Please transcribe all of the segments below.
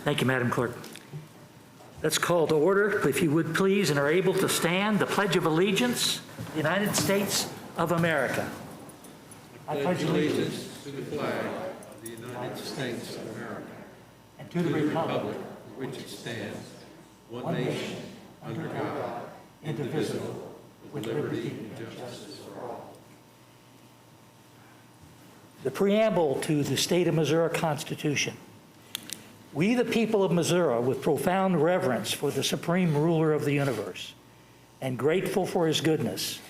Thank you, Madam Clerk. Let's call to order, if you would please, and are able to stand, the Pledge of Allegiance, the United States of America. I pledge allegiance to the flag of the United States of America and to the republic for which it stands, one nation, under God, indivisible, with liberty and justice for all. The preamble to the State of Missouri Constitution. We, the people of Missouri, with profound reverence for the supreme ruler of the universe and grateful for his goodness,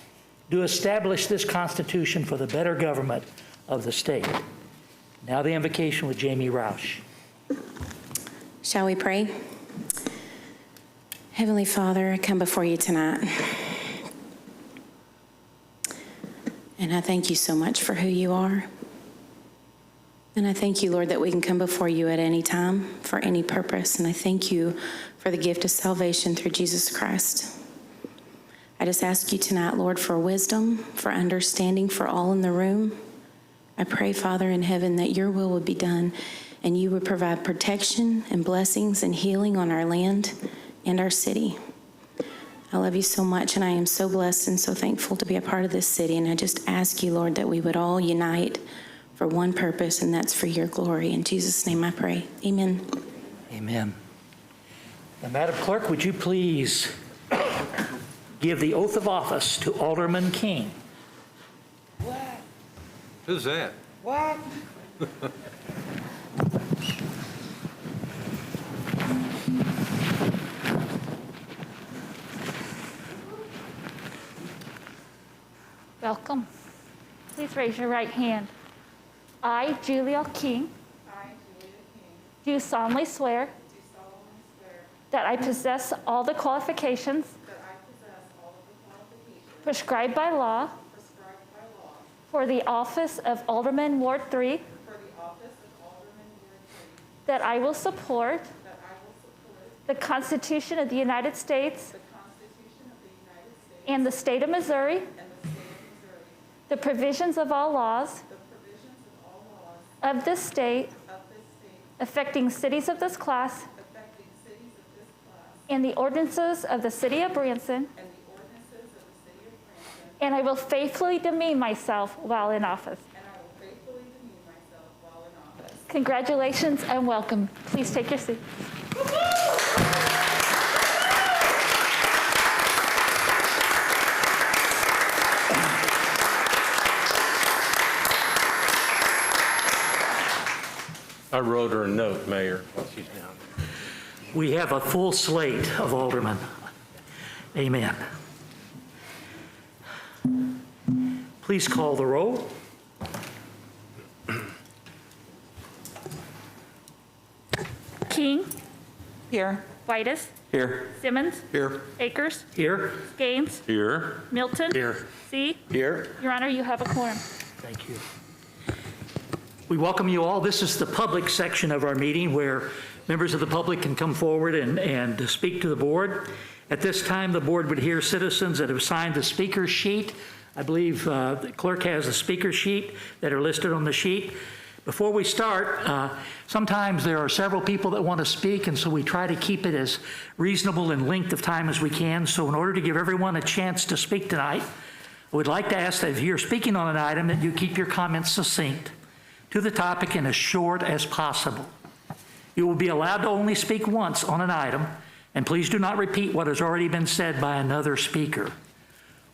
do establish this Constitution for the better government of the state. Now the invocation with Jamie Roush. Shall we pray? Heavenly Father, I come before you tonight. And I thank you so much for who you are. And I thank you, Lord, that we can come before you at any time for any purpose. And I thank you for the gift of salvation through Jesus Christ. I just ask you tonight, Lord, for wisdom, for understanding for all in the room. I pray, Father in heaven, that your will would be done and you would provide protection and blessings and healing on our land and our city. I love you so much, and I am so blessed and so thankful to be a part of this city. And I just ask you, Lord, that we would all unite for one purpose, and that's for your glory. In Jesus' name I pray. Amen. Amen. Now, Madam Clerk, would you please give the oath of office to Alderman King? What? Who's that? What? Welcome. Please raise your right hand. I, Julia King, do solemnly swear that I possess all the qualifications prescribed by law for the office of Alderman Ward 3, that I will support the Constitution of the United States and the state of Missouri, the provisions of all laws of this state affecting cities of this class, and the ordinances of the city of Branson, and I will faithfully demean myself while in office. Congratulations and welcome. Please take your seat. I wrote her a note, Mayor, while she's down. We have a full slate of aldermen. Amen. Please call the roll. King, Here. Whitus, Here. Simmons, Here. Akers, Here. Gaines, Here. Milton, Here. C. Here. Your Honor, you have a quorum. Thank you. We welcome you all. This is the public section of our meeting where members of the public can come forward and speak to the board. At this time, the board would hear citizens that have signed the speaker sheet. I believe the clerk has a speaker sheet that are listed on the sheet. Before we start, sometimes there are several people that want to speak, and so we try to keep it as reasonable in length of time as we can. So in order to give everyone a chance to speak tonight, I would like to ask that if you're speaking on an item that you keep your comments succinct, to the topic, and as short as possible. You will be allowed to only speak once on an item, and please do not repeat what has already been said by another speaker.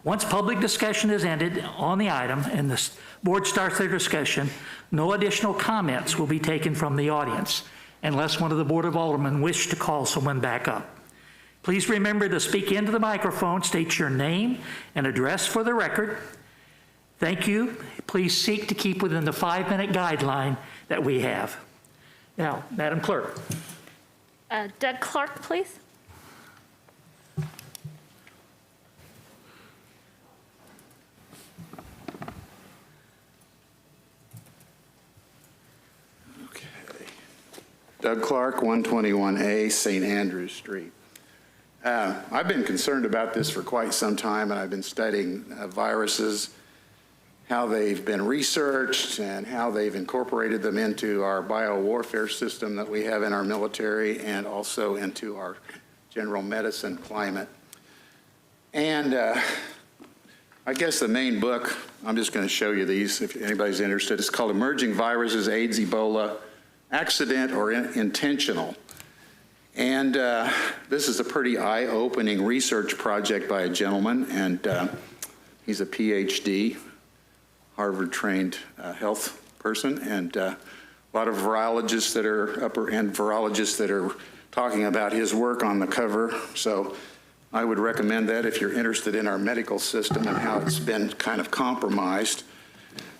Once public discussion is ended on the item and the board starts their discussion, no additional comments will be taken from the audience unless one of the Board of Aldermen wish to call someone back up. Please remember to speak into the microphone, state your name and address for the record. Thank you. Please seek to keep within the 5-minute guideline that we have. Now, Madam Clerk. Doug Clark, please. Okay. Doug Clark, 121A, St. Andrews Street. I've been concerned about this for quite some time, and I've been studying viruses how they've been researched and how they've incorporated them into our biowarfare system that we have in our military and also into our general medicine climate. And I guess the main book, I'm just going to show you these if anybody's interested. It's called Emerging Viruses, AIDS, Ebola, Accident or Intentional. And this is a pretty eye-opening research project by a gentleman, and he's a PhD, Harvard-trained health person, and a lot of virologists that are upper-end virologists that are talking about his work on the cover. So I would recommend that if you're interested in our medical system and how it's been kind of compromised.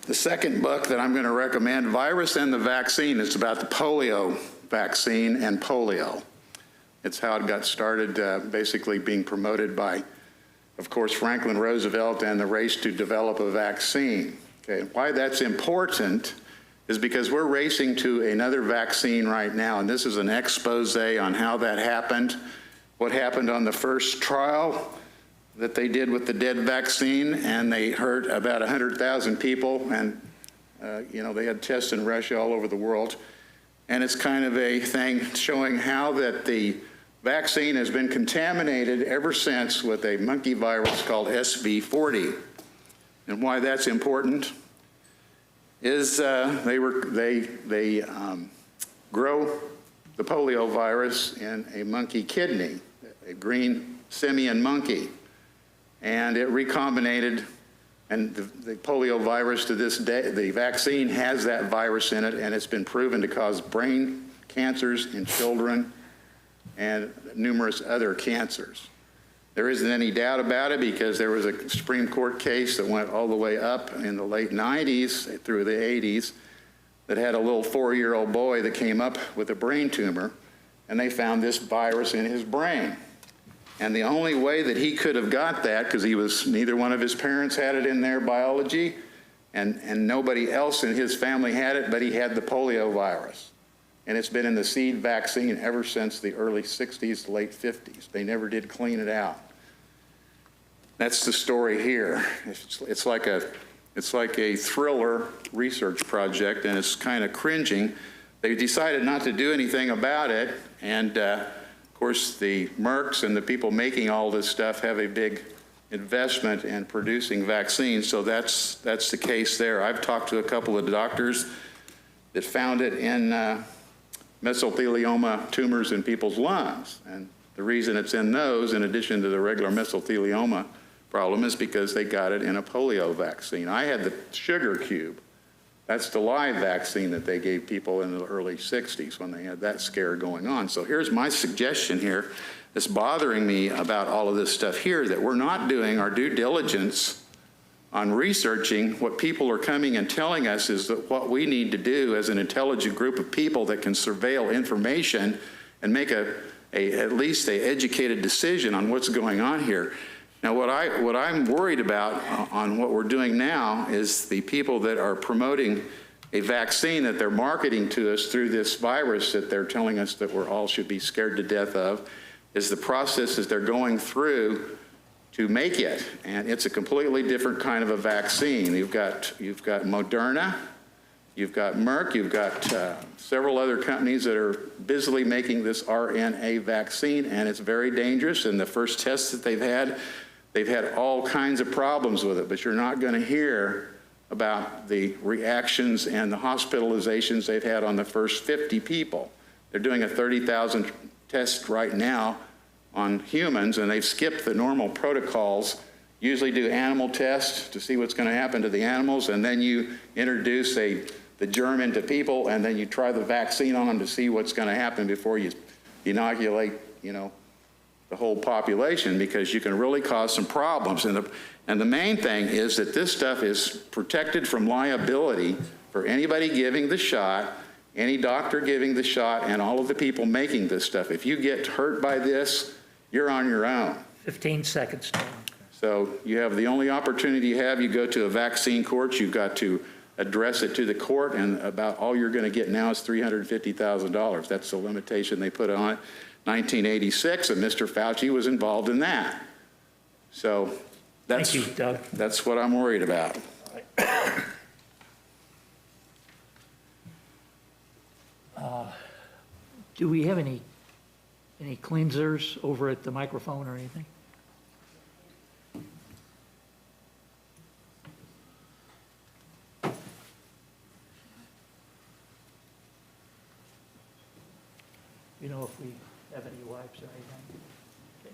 The second book that I'm going to recommend, Virus and the Vaccine, is about the polio vaccine and polio. It's how it got started, basically being promoted by, of course, Franklin Roosevelt and the race to develop a vaccine. Okay, why that's important is because we're racing to another vaccine right now, and this is an expose on how that happened, what happened on the first trial that they did with the dead vaccine, and they hurt about 100,000 people, and they had tests in Russia all over the world. And it's kind of a thing showing how that the vaccine has been contaminated ever since with a monkey virus called SV40. And why that's important is they grow the polio virus in a monkey kidney, a green simian monkey. And it recombinated, and the polio virus to this day, the vaccine has that virus in it, and it's been proven to cause brain cancers in children and numerous other cancers. There isn't any doubt about it because there was a Supreme Court case that went all the way up in the late 90s through the 80s that had a little 4-year-old boy that came up with a brain tumor, and they found this virus in his brain. And the only way that he could have got that, because neither one of his parents had it in their biology, and nobody else in his family had it, but he had the polio virus. And it's been in the seed vaccine ever since the early 60s, late 50s. They never did clean it out. That's the story here. It's like a thriller research project, and it's kind of cringing. They decided not to do anything about it, and of course, the Mercks and the people making all this stuff have a big investment in producing vaccines, so that's the case there. I've talked to a couple of doctors that found it in mesothelioma tumors in people's lungs, and the reason it's in those, in addition to the regular mesothelioma problem, is because they got it in a polio vaccine. I had the sugar cube. That's the live vaccine that they gave people in the early 60s when they had that scare going on. So here's my suggestion here that's bothering me about all of this stuff here, that we're not doing our due diligence on researching what people are coming and telling us is that what we need to do as an intelligent group of people that can surveil information and make at least an educated decision on what's going on here. Now, what I'm worried about on what we're doing now is the people that are promoting a vaccine that they're marketing to us through this virus that they're telling us that we're all should be scared to death of, is the processes they're going through to make it. And it's a completely different kind of a vaccine. You've got Moderna, you've got Merck, you've got several other companies that are busily making this RNA vaccine, and it's very dangerous. And the first tests that they've had all kinds of problems with it, but you're not going to hear about the reactions and the hospitalizations they've had on the first 50 people. They're doing a 30,000 test right now on humans, and they've skipped the normal protocols. Usually do animal tests to see what's going to happen to the animals, and then you introduce the germ into people, and then you try the vaccine on them to see what's going to happen before you inoculate, the whole population, because you can really cause some problems. And the main thing is that this stuff is protected from liability for anybody giving the shot, any doctor giving the shot, and all of the people making this stuff. If you get hurt by this, you're on your own. 15 seconds. So you have the only opportunity you go to a vaccine court, you've got to address it to the court, and about all you're going to get now is $350,000. That's the limitation they put on it. 1986, and Mr. Fauci was involved in that. So Thank you, Doug. that's what I'm worried about. Do we have any cleansers over at the microphone or anything? You know if we have any wipes or anything? Okay.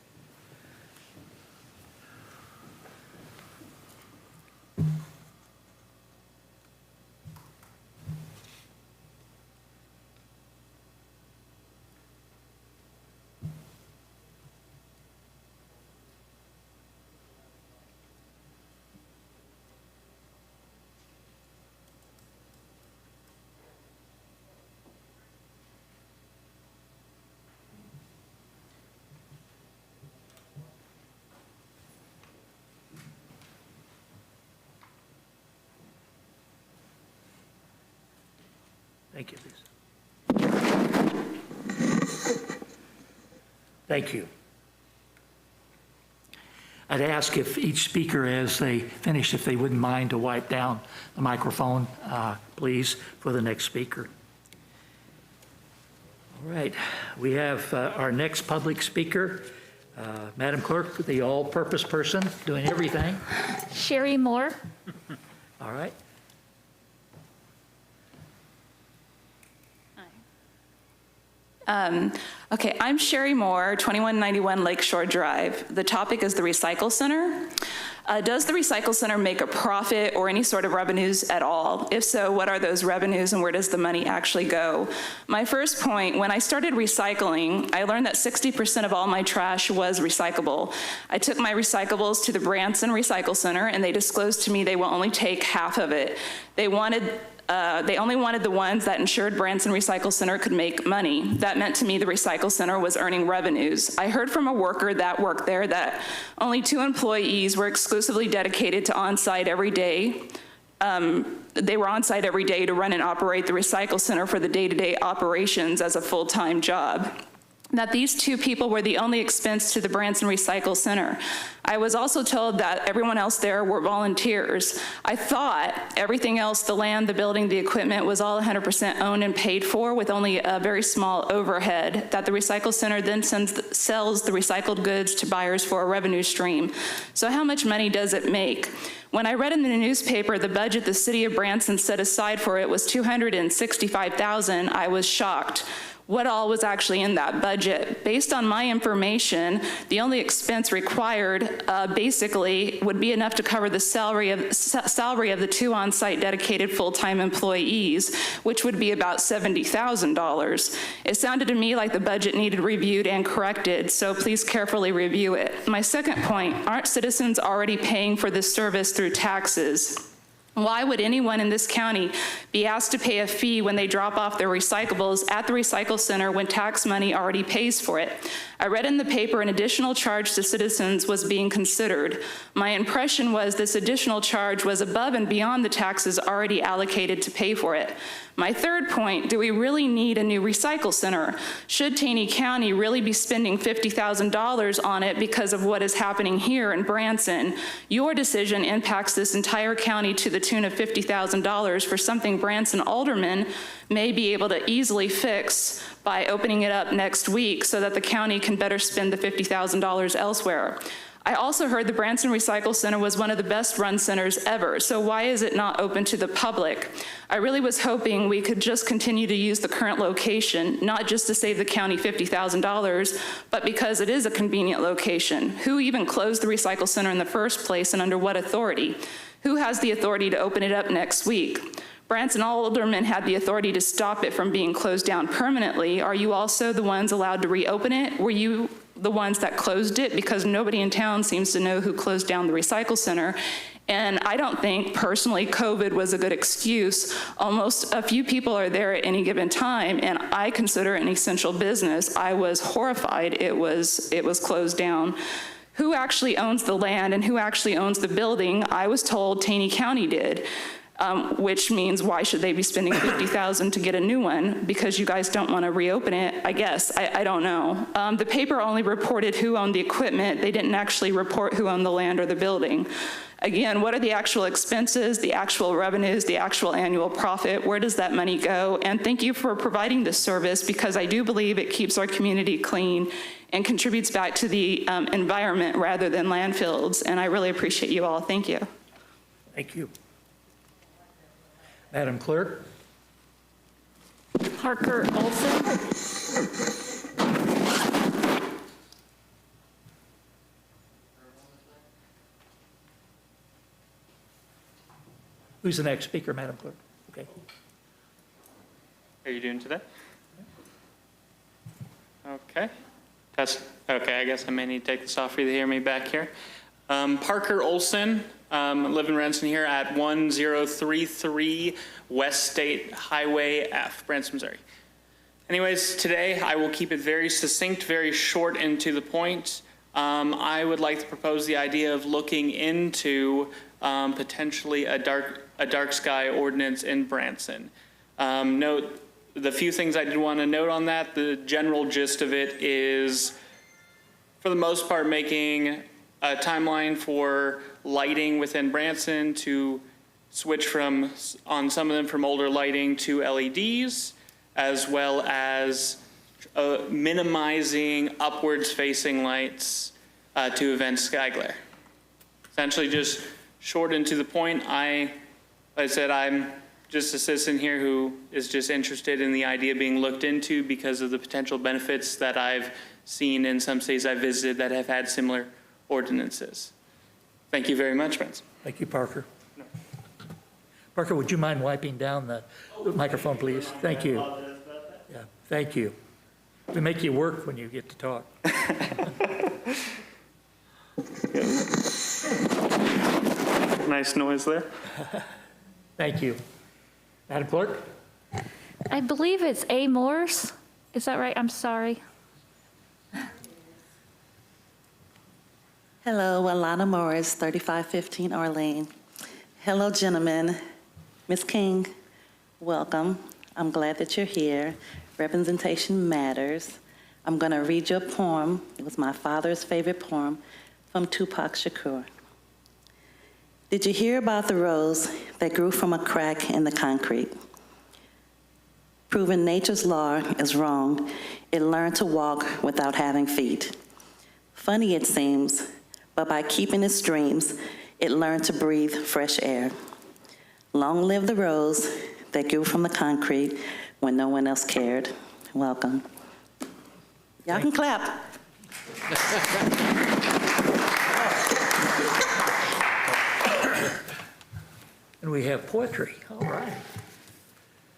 Thank you, Lisa. Thank you. I'd ask if each speaker, as they finish, if they wouldn't mind to wipe down the microphone, please, for the next speaker. All right, we have our next public speaker, Madam Clerk, the all-purpose person, doing everything. Sherry Moore. All right. Okay, I'm Sherry Moore, 2191 Lakeshore Drive. The topic is the Recycle Center. Does the Recycle Center make a profit or any sort of revenues at all? If so, what are those revenues and where does the money actually go? My first point, when I started recycling, I learned that 60% of all my trash was recyclable. I took my recyclables to the Branson Recycle Center and they disclosed to me they will only take half of it. They only wanted the ones that ensured Branson Recycle Center could make money. That meant to me the Recycle Center was earning revenues. I heard from a worker that worked there that only 2 employees were exclusively dedicated to on-site every day. They were on-site every day to run and operate the Recycle Center for the day-to-day operations as a full-time job. That these 2 people were the only expense to the Branson Recycle Center. I was also told that everyone else there were volunteers. I thought everything else, the land, the building, the equipment, was all 100% owned and paid for with only a very small overhead, that the Recycle Center then sells the recycled goods to buyers for a revenue stream. So how much money does it make? When I read in the newspaper the budget the city of Branson set aside for it was $265,000, I was shocked. What all was actually in that budget? Based on my information, the only expense required basically would be enough to cover the salary of the 2 on-site dedicated full-time employees, which would be about $70,000. It sounded to me like the budget needed reviewed and corrected, so please carefully review it. My second point, aren't citizens already paying for this service through taxes? Why would anyone in this county be asked to pay a fee when they drop off their recyclables at the recycle center when tax money already pays for it? I read in the paper an additional charge to citizens was being considered. My impression was this additional charge was above and beyond the taxes already allocated to pay for it. My third point, do we really need a new recycle center? Should Taney County really be spending $50,000 on it because of what is happening here in Branson? Your decision impacts this entire county to the tune of $50,000 for something Branson Aldermen may be able to easily fix by opening it up next week so that the county can better spend the $50,000 elsewhere. I also heard the Branson Recycle Center was one of the best run centers ever, so why is it not open to the public? I really was hoping we could just continue to use the current location, not just to save the county $50,000, but because it is a convenient location. Who even closed the Recycle Center in the first place and under what authority? Who has the authority to open it up next week? Branson Aldermen had the authority to stop it from being closed down permanently. Are you also the ones allowed to reopen it? Were you the ones that closed it? Because nobody in town seems to know who closed down the recycle center. And I don't think personally COVID was a good excuse. Almost a few people are there at any given time, and I consider it an essential business. I was horrified it was closed down. Who actually owns the land and who actually owns the building? I was told Taney County did. which means why should they be spending $50,000 to get a new one? Because you guys don't want to reopen it, I guess. I don't know. The paper only reported who owned the equipment. They didn't actually report who owned the land or the building. Again, what are the actual expenses, the actual revenues, the actual annual profit? Where does that money go? And thank you for providing this service, because I do believe it keeps our community clean and contributes back to the environment rather than landfills. And I really appreciate you all. Thank you. Thank you. Madam Clerk? Parker Olson. Who's the next speaker, Madam Clerk? Okay. How are you doing today? Okay. Okay, I guess I may need to take this off for you to hear me back here. Parker Olson, live in Branson here at 1033 West State Highway F, Branson, Missouri. Anyways, today I will keep it very succinct, very short and to the point. I would like to propose the idea of looking into potentially a dark sky ordinance in Branson. Note the few things I did want to note on that. The general gist of it is, for the most part, making a timeline for lighting within Branson to switch from, on some of them, from older lighting to LEDs, as well as minimizing upwards facing lights to prevent sky glare. Essentially just short and to the point. Like I said, I'm just a citizen here who is just interested in the idea being looked into because of the potential benefits that I've seen in some cities I've visited that have had similar ordinances. Thank you very much, friends. Thank you, Parker. Parker, would you mind wiping down the microphone, please? Thank you. Yeah, thank you. We make you work when you get to talk. Nice noise there. Thank you. Madam Clerk? I believe it's A. Morse. Is that right? I'm sorry. Hello, Alana Morris, 3515 Orlean. Hello, gentlemen. Ms. King, welcome. I'm glad that you're here. Representation matters. I'm going to read you a poem. It was my father's favorite poem from Tupac Shakur. Did you hear about the rose that grew from a crack in the concrete? Proving nature's law is wrong, it learned to walk without having feet. Funny it seems, but by keeping its dreams, it learned to breathe fresh air. Long live the rose that grew from the concrete when no one else cared. Welcome. Y'all can clap. And we have poetry. All right.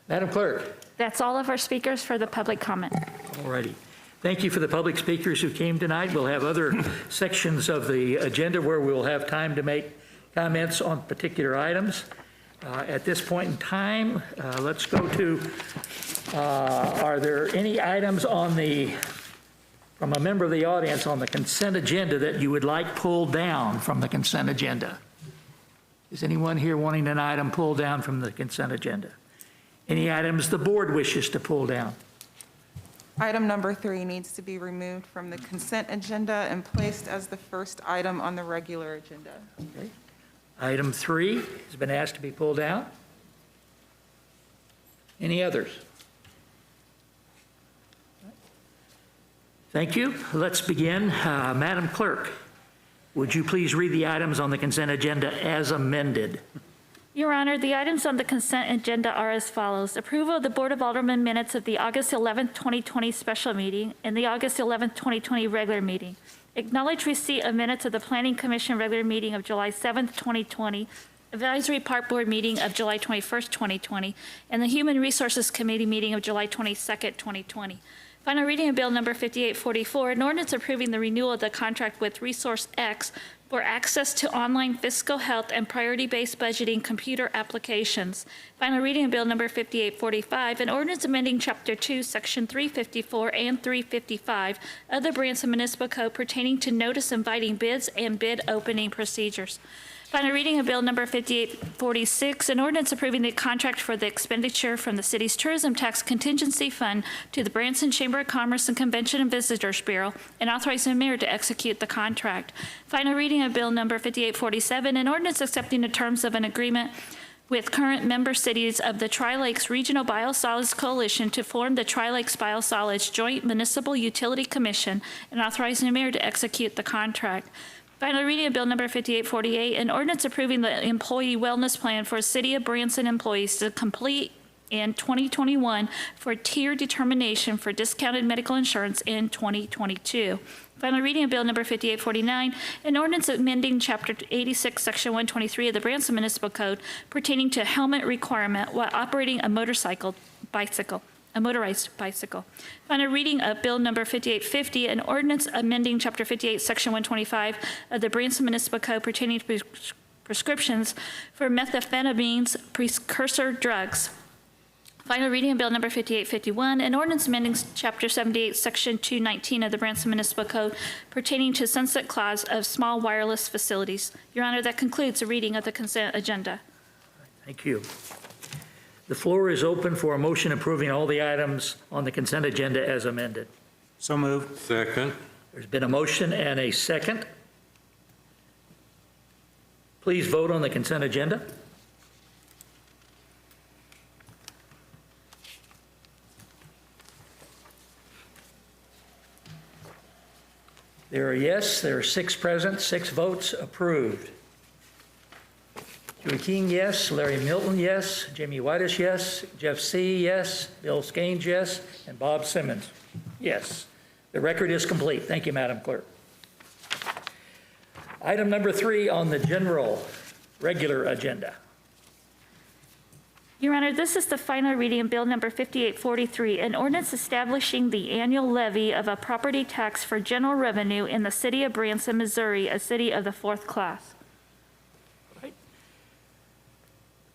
Madam Clerk? That's all of our speakers for the public comment. All righty. Thank you for the public speakers who came tonight. We'll have other sections of the agenda where we'll have time to make comments on particular items. At this point in time, let's go to, are there any items from a member of the audience on the consent agenda that you would like pulled down from the consent agenda? Is anyone here wanting an item pulled down from the consent agenda? Any items the board wishes to pull down? Item number 3 needs to be removed from the consent agenda and placed as the first item on the regular agenda. Okay. Item 3 has been asked to be pulled out. Any others? Thank you. Let's begin. Madam Clerk, would you please read the items on the consent agenda as amended? Your Honor, the items on the consent agenda are as follows. Approval of the Board of Aldermen minutes of the August 11th, 2020 special meeting and the August 11th, 2020 regular meeting. Acknowledge receipt of minutes of the Planning Commission regular meeting of July 7th, 2020, Advisory Park Board meeting of July 21st, 2020, and the Human Resources Committee meeting of July 22nd, 2020. Final reading of Bill Number 5844, an ordinance approving the renewal of the contract with Resource X for access to online fiscal health and priority-based budgeting computer applications. Final reading of Bill Number 5845, an ordinance amending Chapter 2, Section 354 and 355 of the Branson Municipal Code pertaining to notice inviting bids and bid opening procedures. Final reading of Bill Number 5846, an ordinance approving the contract for the expenditure from the city's tourism tax contingency fund to the Branson Chamber of Commerce and Convention and Visitors Bureau, and authorizing the mayor to execute the contract. Final reading of Bill Number 5847, an ordinance accepting the terms of an agreement with current member cities of the Tri-Lakes Regional Biosolids Coalition to form the Tri-Lakes Biosolids Joint Municipal Utility Commission, and authorizing the mayor to execute the contract. Final reading of Bill Number 5848, an ordinance approving the employee wellness plan for City of Branson employees to complete in 2021 for tier determination for discounted medical insurance in 2022. Final reading of Bill Number 5849, an ordinance amending Chapter 86, Section 123 of the Branson Municipal Code pertaining to helmet requirement while operating a motorized bicycle. Final reading of Bill Number 5850, an ordinance amending Chapter 58, Section 125 of the Branson Municipal Code pertaining to prescriptions for methamphetamines precursor drugs. Final reading of Bill Number 5851, an ordinance amending Chapter 78, Section 219 of the Branson Municipal Code pertaining to sunset clause of small wireless facilities. Your Honor, that concludes the reading of the consent agenda. Thank you. The floor is open for a motion approving all the items on the consent agenda as amended. So moved. Second. There's been a motion and a second. Please vote on the consent agenda. There are 6 present, 6 votes approved. Julie King, yes. Larry Milton, yes. Jamie Whitish, yes. Jeff C., yes. Bill Skanes, yes. And Bob Simmons, yes. The record is complete. Thank you, Madam Clerk. Item number 3 on the general regular agenda. Your Honor, this is the final reading of Bill Number 5843, an ordinance establishing the annual levy of a property tax for general revenue in the city of Branson, Missouri, a city of the 4th class.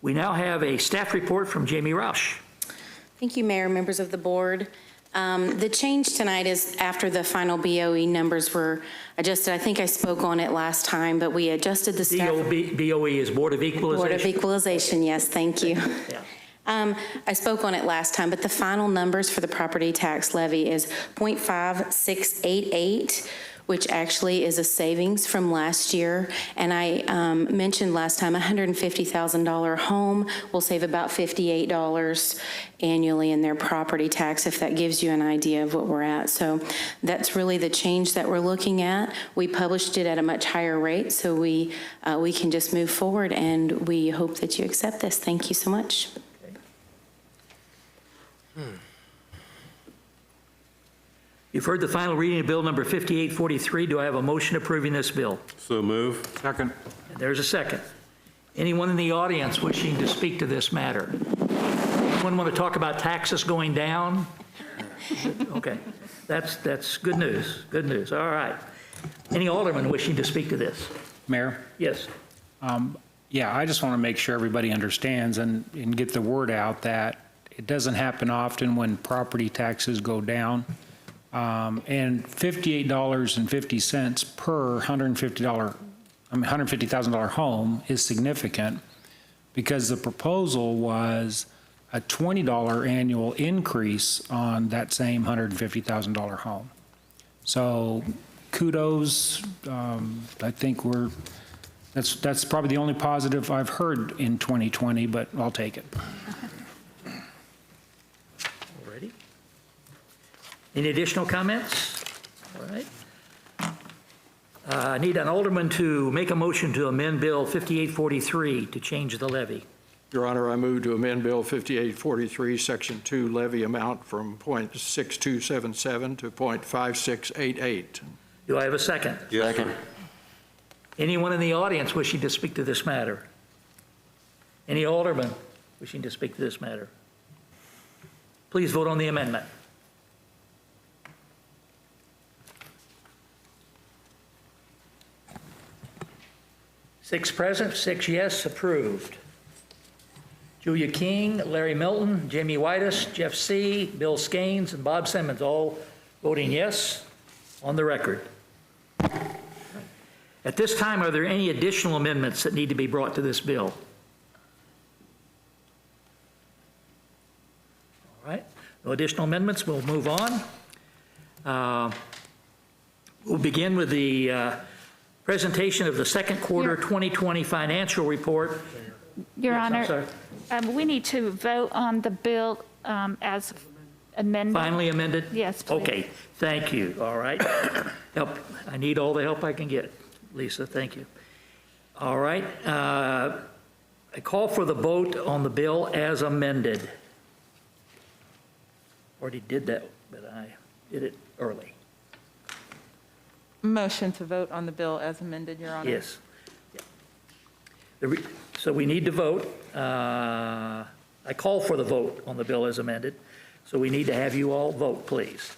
We now have a staff report from Jamie Roush. Thank you, Mayor, members of the board. The change tonight is after the final BOE numbers were adjusted. I think I spoke on it last time, but we adjusted the staff. BOE is Board of Equalization. Board of Equalization, yes, thank you. Yeah. I spoke on it last time, but the final numbers for the property tax levy is 0.5688, which actually is a savings from last year. And I mentioned last time, a $150,000 home will save about $58 annually in their property tax, if that gives you an idea of what we're at. So that's really the change that we're looking at. We published it at a much higher rate, so we can just move forward, and we hope that you accept this. Thank you so much. You've heard the final reading of Bill Number 5843. Do I have a motion approving this bill? So move. Second. And there's a second. Anyone in the audience wishing to speak to this matter? Anyone want to talk about taxes going down? Okay, that's good news. Good news. All right. Any alderman wishing to speak to this? Mayor? Yes. Yeah, I just want to make sure everybody understands and get the word out that it doesn't happen often when property taxes go down. And $58.50 per $150,000 home is significant, because the proposal was a $20 annual increase on that same $150,000 home. So kudos. I think that's probably the only positive I've heard in 2020, but I'll take it. Already. Any additional comments? All right. I need an alderman to make a motion to amend Bill 5843 to change the levy. Your Honor, I move to amend Bill 5843, Section 2, levy amount from .6277 to .5688. Do I have a second? Second. Anyone in the audience wishing to speak to this matter? Any alderman wishing to speak to this matter? Please vote on the amendment. Six present, 6 yes, approved. Julia King, Larry Milton, Jamie Whitish, Jeff C., Bill Skanes, and Bob Simmons, all voting yes on the record. At this time, are there any additional amendments that need to be brought to this bill? All right, no additional amendments, we'll move on. We'll begin with the presentation of the second quarter 2020 financial report. Your Yes, I'm Honor, sorry. we need to vote on the bill as amended. Finally amended? Yes, please. Okay, thank you, all right. Help, I need all the help I can get, Lisa, thank you. All right, I call for the vote on the bill as amended. Already did that, but I did it early. Motion to vote on the bill as amended, Your Honor. Yes. So we need to vote. I call for the vote on the bill as amended. So we need to have you all vote, please.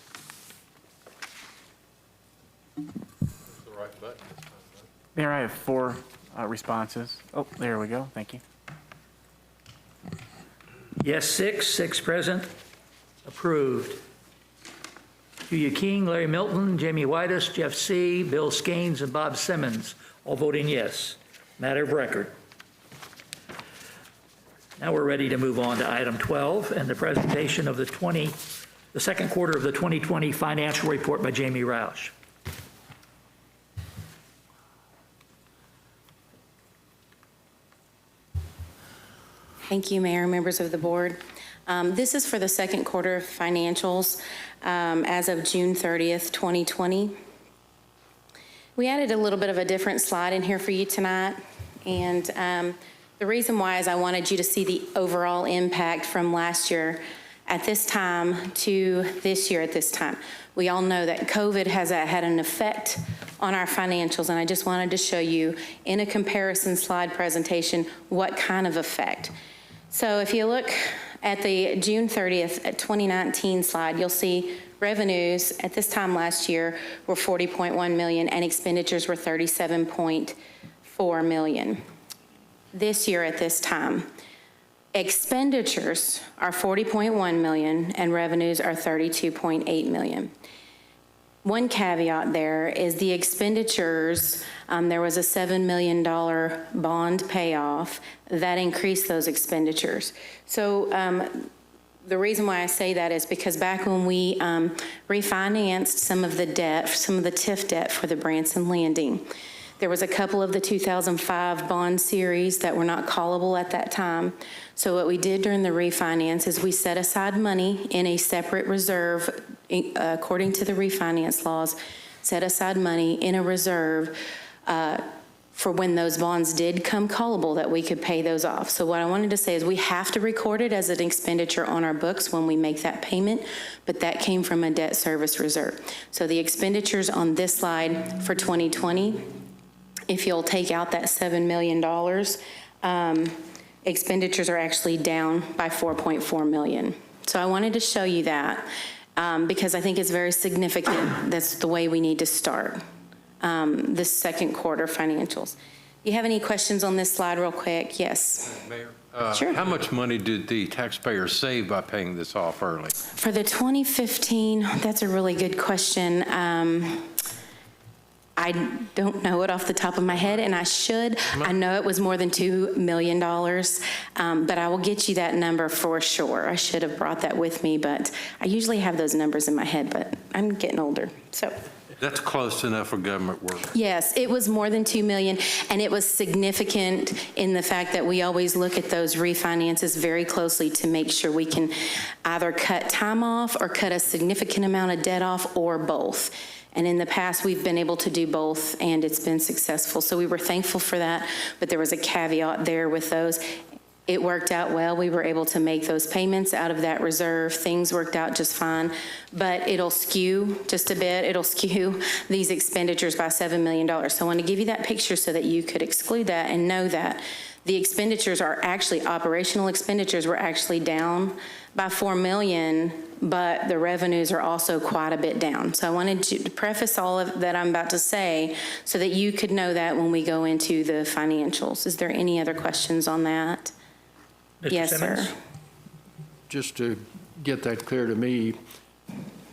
Mayor, I have 4 responses. Oh, there we go. Thank you. Yes, 6 present, approved. Julia King, Larry Milton, Jamie Whitus, Jeff C., Bill Skanes, and Bob Simmons, all voting yes. Matter of record. Now we're ready to move on to item 12 and the presentation of the second quarter of the 2020 financial report by Jamie Roush. Thank you, Mayor, members of the board. This is for the second quarter financials as of June 30th, 2020. We added a little bit of a different slide in here for you tonight, and the reason why is I wanted you to see the overall impact from last year at this time to this year at this time. We all know that COVID has had an effect on our financials, and I just wanted to show you in a comparison slide presentation what kind of effect. So if you look at the June 30th 2019 slide, you'll see revenues at this time last year were $40.1 million and expenditures were $37.4 million. This year at this time, expenditures are $40.1 million and revenues are $32.8 million. One caveat there is the expenditures, there was a $7 million bond payoff that increased those expenditures. So the reason why I say that is because back when we refinanced some of the debt, some of the TIF debt for the Branson landing, there was a couple of the 2005 bond series that were not callable at that time. So what we did during the refinance is we set aside money in a separate reserve, according to the refinance laws, set aside money in a reserve for when those bonds did come callable that we could pay those off. So what I wanted to say is we have to record it as an expenditure on our books when we make that payment, but that came from a debt service reserve. So the expenditures on this slide for 2020, if you'll take out that $7 million, expenditures are actually down by $4.4 million. So I wanted to show you that because I think it's very significant. That's the way we need to start this second quarter financials. You have any questions on this slide real quick? Yes. Mayor, Sure. how much money did the taxpayers save by paying this off early? For the 2015, that's a really good question. I don't know it off the top of my head, and I should. I know it was more than $2 million, but I will get you that number for sure. I should have brought that with me, but I usually have those numbers in my head, but I'm getting older, so. That's close enough for government work. Yes, it was more than $2 million, and it was significant in the fact that we always look at those refinances very closely to make sure we can either cut time off or cut a significant amount of debt off or both. And in the past, we've been able to do both, and it's been successful. So we were thankful for that, but there was a caveat there with those. It worked out well. We were able to make those payments out of that reserve. Things worked out just fine, but it'll skew just a bit. It'll skew these expenditures by $7 million. So I want to give you that picture so that you could exclude that and know that the expenditures are actually, operational expenditures were actually down by $4 million, but the revenues are also quite a bit down. So I wanted to preface all of that I'm about to say so that you could know that when we go into the financials. Is there any other questions on that? Mr. Yes, Simmons? sir. Just to get that clear to me,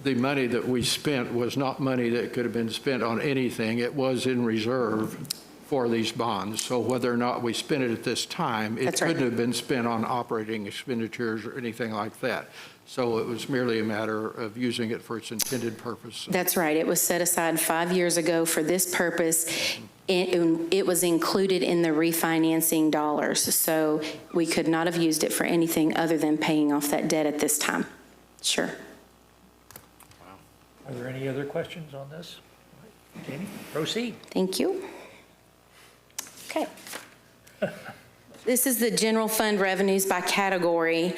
the money that we spent was not money that could have been spent on anything. It was in reserve for these bonds. So whether or not we spent it at this time, it That's right. couldn't have been spent on operating expenditures or anything like that. So it was merely a matter of using it for its intended purpose. That's right. It was set aside 5 years ago for this purpose. It was included in the refinancing dollars, so we could not have used it for anything other than paying off that debt at this time. Sure. Are there any other questions on this? Jamie, proceed. Thank you. Okay. This is the general fund revenues by category.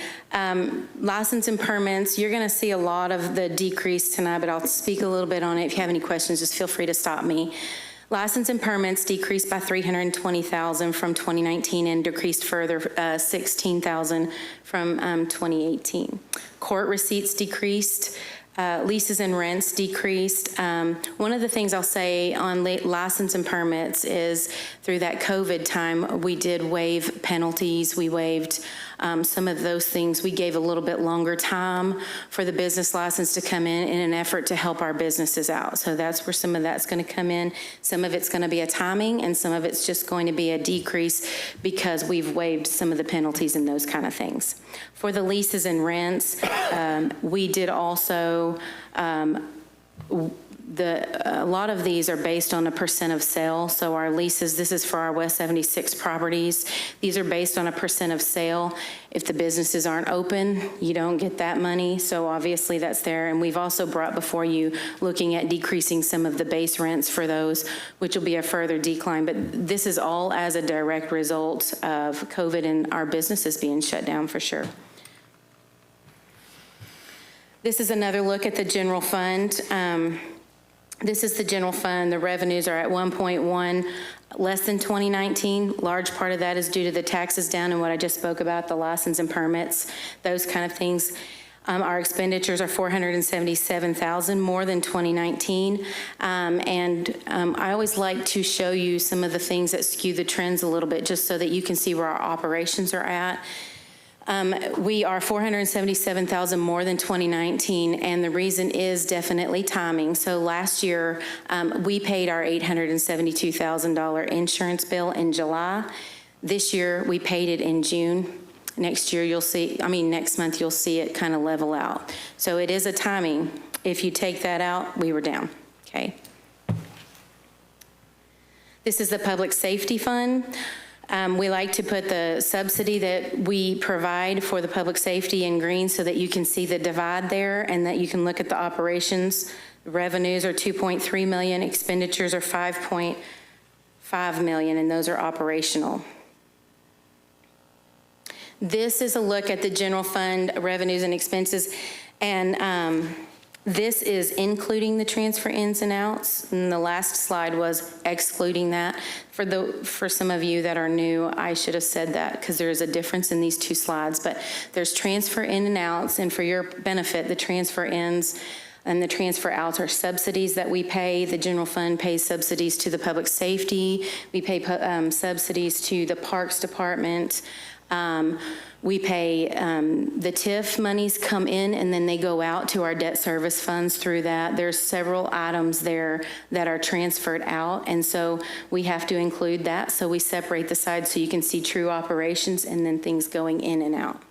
License and permits, you're going to see a lot of the decrease tonight, but I'll speak a little bit on it. If you have any questions, just feel free to stop me. License and permits decreased by $320,000 from 2019 and decreased further $16,000 from 2018. Court receipts decreased. Leases and rents decreased. One of the things I'll say on license and permits is through that COVID time, we did waive penalties. We waived some of those things. We gave a little bit longer time for the business license to come in an effort to help our businesses out. So that's where some of that's going to come in. Some of it's going to be a timing, and some of it's just going to be a decrease because we've waived some of the penalties and those kind of things. For the leases and rents, we did also, a lot of these are based on a percent of sale. So our leases, this is for our West 76 properties. These are based on a percent of sale. If the businesses aren't open, you don't get that money. So obviously that's there. And we've also brought before you looking at decreasing some of the base rents for those, which will be a further decline. But this is all as a direct result of COVID and our businesses being shut down for sure. This is another look at the general fund. This is the general fund. The revenues are at 1.1, less than 2019. Large part of that is due to the taxes down and what I just spoke about, the license and permits, those kind of things. Our expenditures are $477,000 more than 2019. I always like to show you some of the things that skew the trends a little bit just so that you can see where our operations are at. We are $477,000 more than 2019, and the reason is definitely timing. So last year, we paid our $872,000 insurance bill in July. This year, we paid it in June. Next month, you'll see it kind of level out. So it is a timing. If you take that out, we were down, okay? This is the public safety fund. We like to put the subsidy that we provide for the public safety in green so that you can see the divide there and that you can look at the operations. Revenues are 2.3 million, expenditures are 5.5 million, and those are operational. This is a look at the general fund revenues and expenses, and this is including the transfer ins and outs, and the last slide was excluding that. For some of you that are new, I should have said that because there is a difference in these two slides, but there's transfer in and outs, and for your benefit, the transfer ins and the transfer outs are subsidies that we pay. The general fund pays subsidies to the public safety. We pay subsidies to the parks department. We pay, the TIF monies come in and then they go out to our debt service funds through that. There's several items there that are transferred out, and so we have to include that. So we separate the sides so you can see true operations and then things going in and out.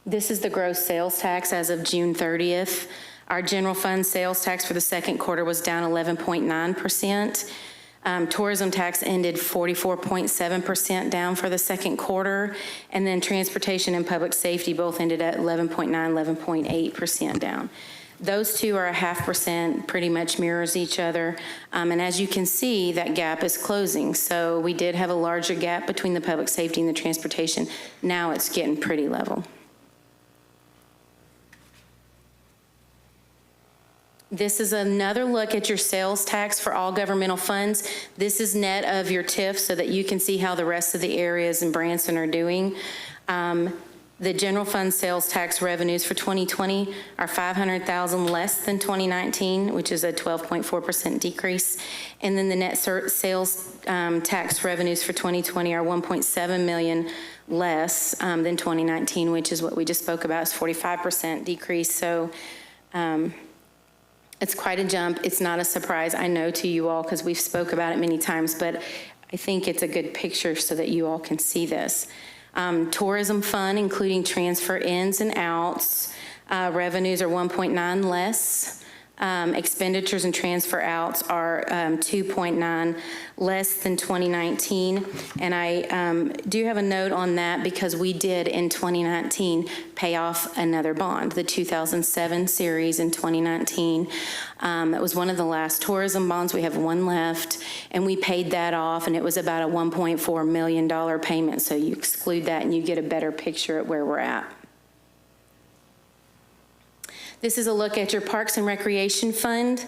This is the gross sales tax as of June 30th. Our general fund sales tax for the second quarter was down 11.9%. Tourism tax ended 44.7% down for the second quarter, and then transportation and public safety both ended at 11.9, 11.8% down. Those two are 0.5%, pretty much mirrors each other, and as you can see, that gap is closing. So we did have a larger gap between the public safety and the transportation. Now it's getting pretty level. This is another look at your sales tax for all governmental funds. This is net of your TIF so that you can see how the rest of the areas in Branson are doing. The general fund sales tax revenues for 2020 are $500,000 less than 2019, which is a 12.4% decrease. And then the net sales tax revenues for 2020 are $1.7 million less than 2019, which is what we just spoke about, is 45% decrease. So it's quite a jump. It's not a surprise, I know, to you all, because we've spoke about it many times, but I think it's a good picture so that you all can see this. Tourism fund, including transfer ins and outs, revenues are 1.9 less. Expenditures and transfer outs are 2.9 less than 2019. And I do have a note on that because we did in 2019 pay off another bond, the 2007 series in 2019. That was one of the last tourism bonds. We have one left, and we paid that off, and it was about a $1.4 million payment. So you exclude that and you get a better picture at where we're at. This is a look at your Parks and Recreation Fund.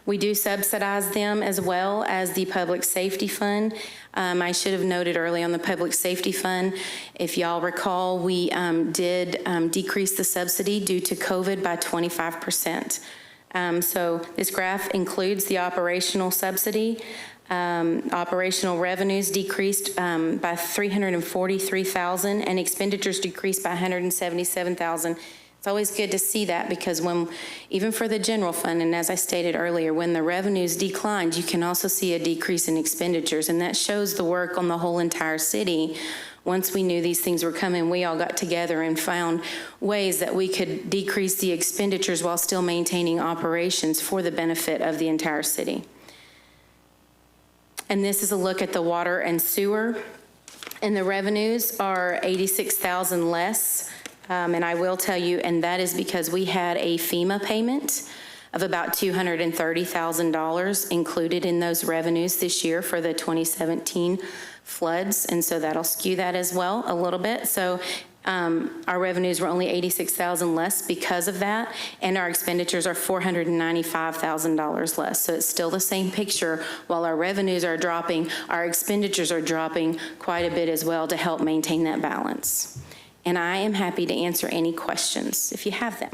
We do subsidize them as well as the Public Safety Fund. I should have noted early on the Public Safety Fund, if y'all recall, we did decrease the subsidy due to COVID by 25%. So this graph includes the operational subsidy. Operational revenues decreased by $343,000 and expenditures decreased by $177,000. It's always good to see that because even for the general fund, and as I stated earlier, when the revenues declined, you can also see a decrease in expenditures, and that shows the work on the whole entire city. Once we knew these things were coming, we all got together and found ways that we could decrease the expenditures while still maintaining operations for the benefit of the entire city. And this is a look at the water and sewer, and the revenues are $86,000 less. And I will tell you, and that is because we had a FEMA payment of about $230,000 included in those revenues this year for the 2017 floods, and so that'll skew that as well a little bit. So our revenues were only $86,000 less because of that, and our expenditures are $495,000 less. So it's still the same picture. While our revenues are dropping, our expenditures are dropping quite a bit as well to help maintain that balance. And I am happy to answer any questions if you have them.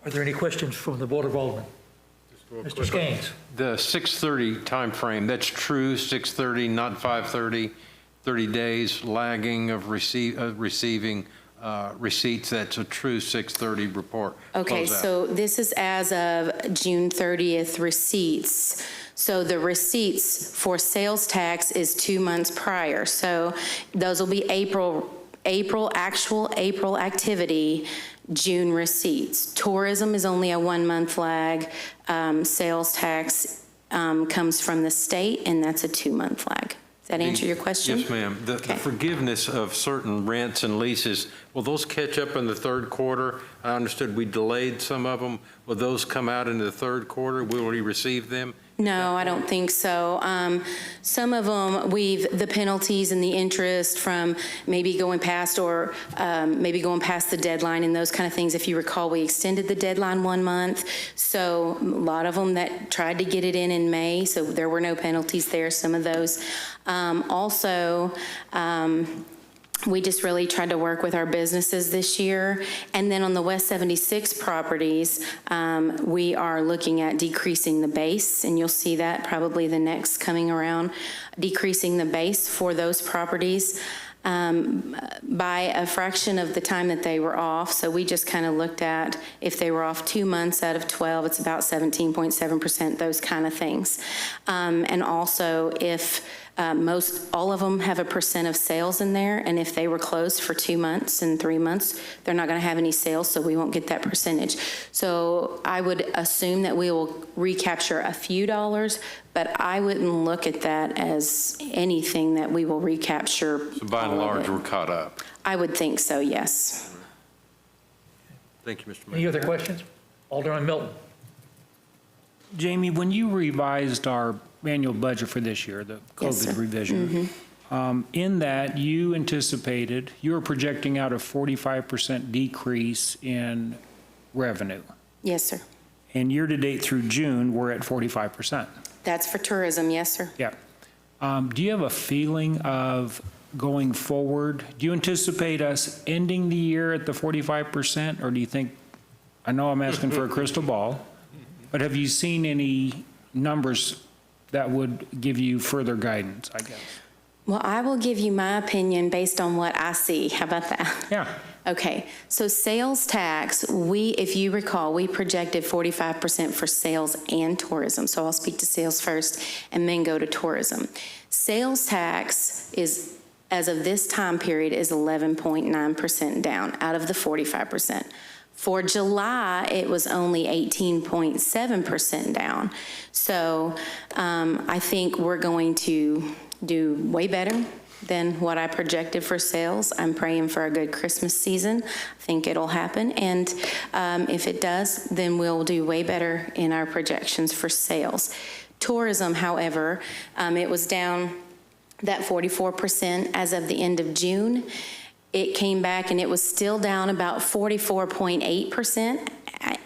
Are there any questions from the Board of Aldermen? Mr. Skanes. The 6:30 timeframe, that's true, 6:30, not 5:30, 30 days lagging of receiving receipts, that's a true 6:30 report. Okay, so this is as of June 30th receipts. So the receipts for sales tax is 2 months prior. So those will be actual April activity, June receipts. Tourism is only a 1 month lag. Sales tax comes from the state, and that's a 2 month lag. Does that answer your question? Yes, ma'am. The forgiveness of certain rents and leases, will those catch up in the third quarter? I understood we delayed some of them. Will those come out in the third quarter? Will we receive them? No, I don't think so. Some of them, the penalties and the interest from maybe going past or maybe going past the deadline and those kind of things. If you recall, we extended the deadline 1 month. So a lot of them that tried to get it in May, so there were no penalties there, some of those. We just really tried to work with our businesses this year. And then on the West 76 properties, we are looking at decreasing the base, and you'll see that probably the next coming around, decreasing the base for those properties by a fraction of the time that they were off. So we just kind of looked at if they were off 2 months out of 12, it's about 17.7%, those kind of things. And also if all of them have a percent of sales in there, and if they were closed for 2 months and 3 months, they're not going to have any sales, so we won't get that percentage. So I would assume that we will recapture a few dollars, but I wouldn't look at that as anything that we will recapture. So by and large, we're caught up. I would think so, yes. Thank you, Mr. Mayor. Any other questions? Alderman Milton. Jamie, when you revised our annual budget for this year, the COVID revision, in that you were projecting out a 45% decrease in revenue. Yes, sir. And year-to-date through June, we're at 45%. That's for tourism, yes, sir. Yeah. Do you have a feeling of going forward, do you anticipate us ending the year at the 45%, or do you think, I know I'm asking for a crystal ball, but have you seen any numbers that would give you further guidance, I guess? Well, I will give you my opinion based on what I see. How about that? Yeah. Okay, so sales tax, if you recall, we projected 45% for sales and tourism. So I'll speak to sales first and then go to tourism. Sales tax is, as of this time period, is 11.9% down out of the 45%. For July, it was only 18.7% down. So I think we're going to do way better than what I projected for sales. I'm praying for a good Christmas season. I think it'll happen. And if it does, then we'll do way better in our projections for sales. Tourism, however, it was down that 44% as of the end of June. It came back and it was still down about 44.8%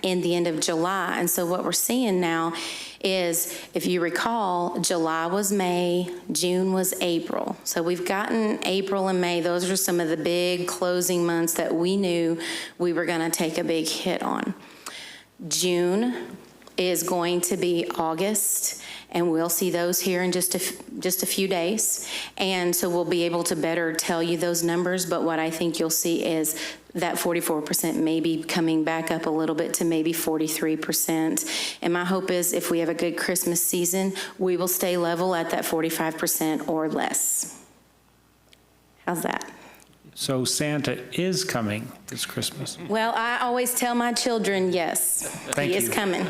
in the end of July. And so what we're seeing now is, if you recall, July was May, June was April. So we've gotten April and May. Those are some of the big closing months that we knew we were going to take a big hit on. June is going to be August, and we'll see those here in just a few days. And so we'll be able to better tell you those numbers, but what I think you'll see is that 44% may be coming back up a little bit to maybe 43%. And my hope is, if we have a good Christmas season, we will stay level at that 45% or less. How's that? So Santa is coming this Christmas. Well, I always tell my children, yes, Thank he is you. coming.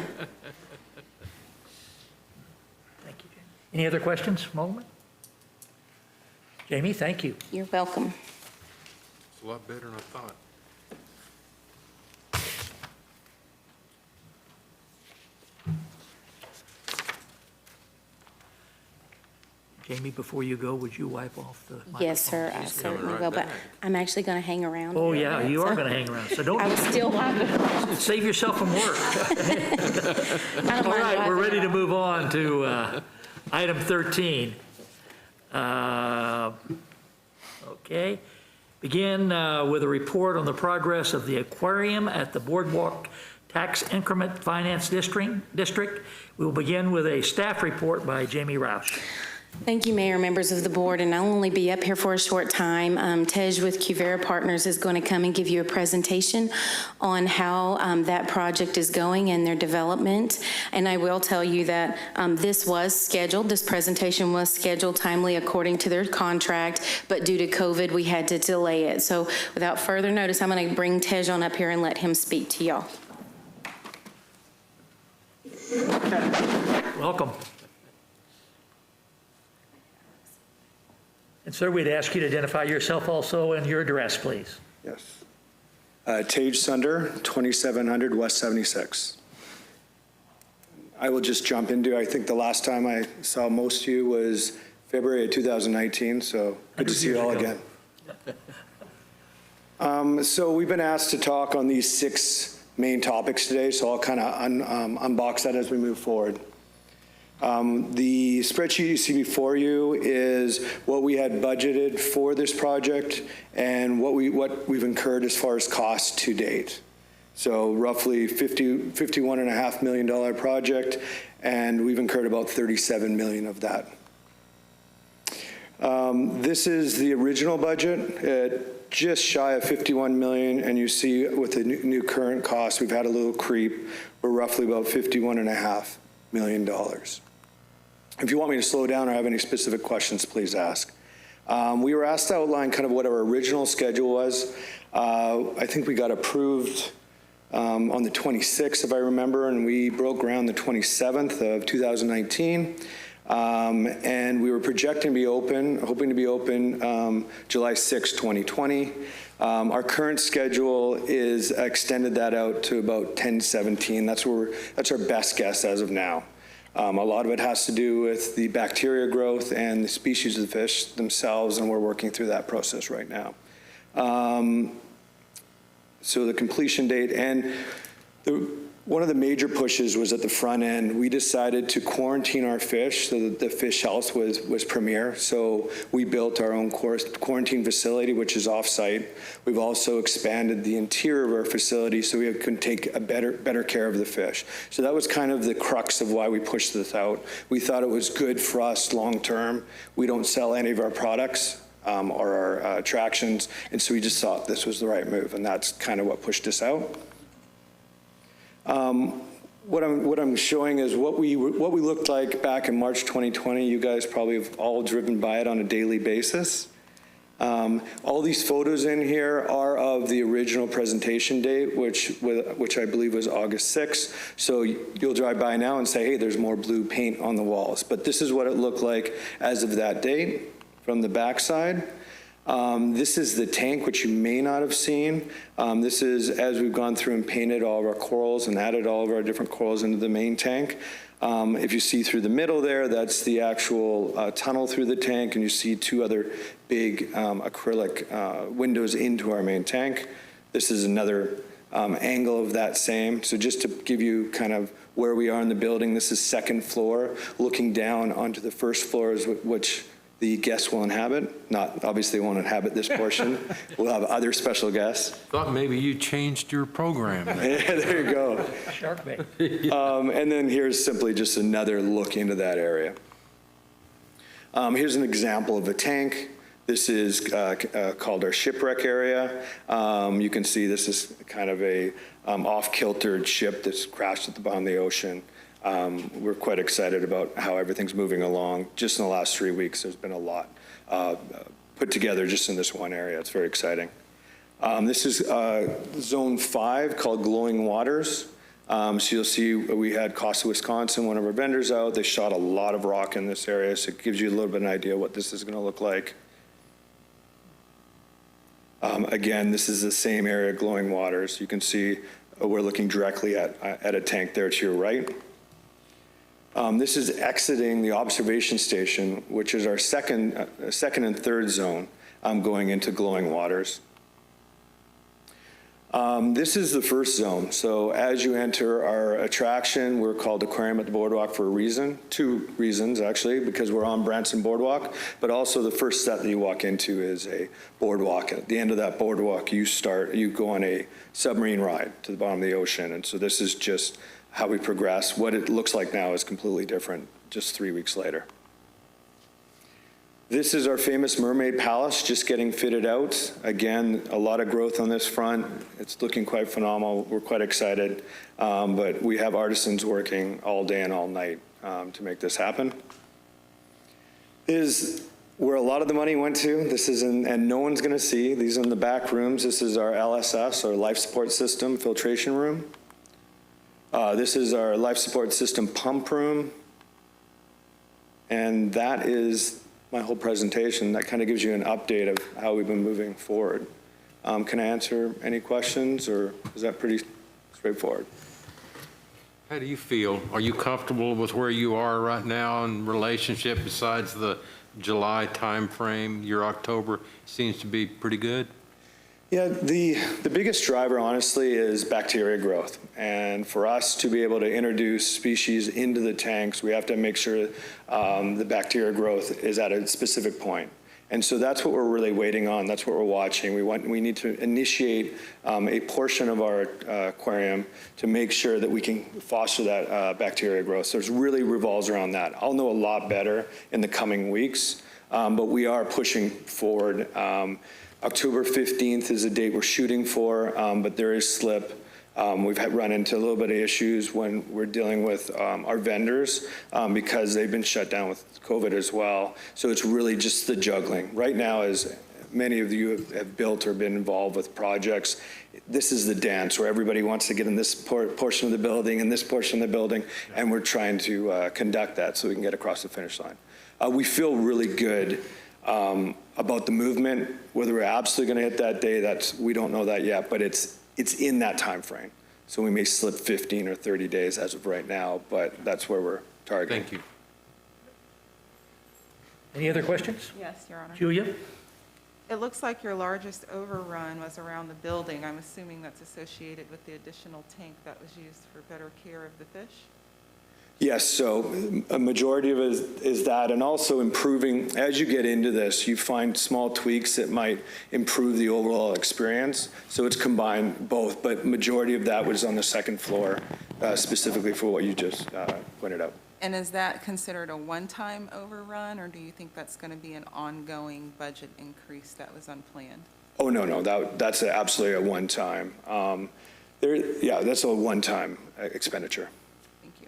Thank you, Jamie. Any other questions, Alderman? Jamie, thank you. You're welcome. It's a lot better than I thought. Jamie, before you go, would you wipe off the microphone? Yes, sir, I certainly will, but I'm actually going to hang around. Oh, a little yeah, bit, you are so going to hang around, so I don't, will still wipe. save yourself from work. I don't All mind right, we're wiping ready it to off. move on to item 13. Okay. Begin with a report on the progress of the Aquarium at the Boardwalk Tax Increment Finance District. We will begin with a staff report by Jamie Roush. Thank you, Mayor, members of the board, and I'll only be up here for a short time. Tej with Cuvera Partners is going to come and give you a presentation on how that project is going and their development. And I will tell you that this presentation was scheduled timely according to their contract, but due to COVID, we had to delay it. So without further notice, I'm going to bring Tej on up here and let him speak to y'all. Welcome. And sir, we'd ask you to identify yourself also and your address, please. Yes. Tej Sunder, 2700 West 76. I will just jump into, I think the last time I saw most of you was February of 2019, so good to see you all again. So we've been asked to talk on these 6 main topics today, so I'll kind of unbox that as we move forward. The spreadsheet you see before you is what we had budgeted for this project and what we've incurred as far as costs to date. So roughly $51.5 million project, and we've incurred about $37 million of that. This is the original budget at just shy of $51 million, and you see with the new current cost, we've had a little creep. We're roughly about $51.5 million. If you want me to slow down or have any specific questions, please ask. We were asked to outline kind of what our original schedule was. I think we got approved on the 26th, if I remember, and we broke ground the 27th of 2019. And we were projecting to be open, hoping to be open July 6, 2020. Our current schedule is extended that out to about 10/17. That's our best guess as of now. A lot of it has to do with the bacteria growth and the species of the fish themselves, and we're working through that process right now. So the completion date, and One of the major pushes was at the front end. We decided to quarantine our fish so that the fish health was premier. So we built our own quarantine facility, which is off-site. We've also expanded the interior of our facility so we can take a better care of the fish. So that was kind of the crux of why we pushed this out. We thought it was good for us long-term. We don't sell any of our products or our attractions, and so we just thought this was the right move, and that's kind of what pushed us out. What I'm showing is what we looked like back in March 2020. You guys probably have all driven by it on a daily basis. All these photos in here are of the original presentation date, which I believe was August 6th. So you'll drive by now and say, hey, there's more blue paint on the walls. But this is what it looked like as of that date from the backside. This is the tank, which you may not have seen. This is as we've gone through and painted all of our corals and added all of our different corals into the main tank. If you see through the middle there, that's the actual tunnel through the tank, and you see two other big acrylic windows into our main tank. This is another angle of that same. So just to give you kind of where we are in the building, this is second floor, looking down onto the first floors, which the guests will inhabit. Not, obviously won't inhabit this portion. We'll have other special guests. Thought maybe you changed your program. There you go. Shark bait. And then here's simply just another look into that area. Here's an example of a tank. This is called our shipwreck area. You can see this is kind of a off-kiltered ship that's crashed at the bottom of the ocean. We're quite excited about how everything's moving along. Just in the last 3 weeks, there's been a lot put together just in this one area. It's very exciting. This is Zone 5 called Glowing Waters. So you'll see we had Costa, Wisconsin, one of our vendors out. They shot a lot of rock in this area, so it gives you a little bit of an idea what this is going to look like. Again, this is the same area, Glowing Waters. You can see we're looking directly at a tank there to your right. This is exiting the observation station, which is our second and third zone going into Glowing Waters. This is the first zone. So as you enter our attraction, we're called Aquarium at the Boardwalk for a reason. 2 reasons, actually, because we're on Branson Boardwalk, but also the first set that you walk into is a boardwalk. At the end of that boardwalk, you go on a submarine ride to the bottom of the ocean. And so this is just how we progress. What it looks like now is completely different just 3 weeks later. This is our famous Mermaid Palace just getting fitted out. Again, a lot of growth on this front. It's looking quite phenomenal. We're quite excited. But we have artisans working all day and all night to make this happen. This is where a lot of the money went to. This is and no one's going to see. These are in the back rooms. This is our LSS, our life support system filtration room. This is our life support system pump room. And that is my whole presentation. That kind of gives you an update of how we've been moving forward. Can I answer any questions, or is that pretty straightforward? How do you feel? Are you comfortable with where you are right now in relationship besides the July timeframe? Your October seems to be pretty good. Yeah, the biggest driver, honestly, is bacteria growth. And for us to be able to introduce species into the tanks, we have to make sure the bacteria growth is at a specific point. And so that's what we're really waiting on. That's what we're watching. We need to initiate a portion of our aquarium to make sure that we can foster that bacteria growth. So it really revolves around that. I'll know a lot better in the coming weeks, but we are pushing forward. October 15th is the date we're shooting for, but there is slip. We've run into a little bit of issues when we're dealing with our vendors because they've been shut down with COVID as well. So it's really just the juggling. Right now, as many of you have built or been involved with projects, this is the dance where everybody wants to get in this portion of the building and this portion of the building, and we're trying to conduct that so we can get across the finish line. We feel really good about the movement. Whether we're absolutely going to hit that day, we don't know that yet, but it's in that time frame. So we may slip 15 or 30 days as of right now, but that's where we're targeting. Thank you. Any other questions? Yes, Your Honor. Julia? It looks like your largest overrun was around the building. I'm assuming that's associated with the additional tank that was used for better care of the fish? Yes, so a majority of it is that, and also improving, as you get into this, you find small tweaks that might improve the overall experience. So it's combined both, but majority of that was on the second floor, specifically for what you just pointed out. And is that considered a one-time overrun, or do you think that's going to be an ongoing budget increase that was unplanned? Oh, no, that's absolutely a one-time. That's a one-time expenditure. Thank you.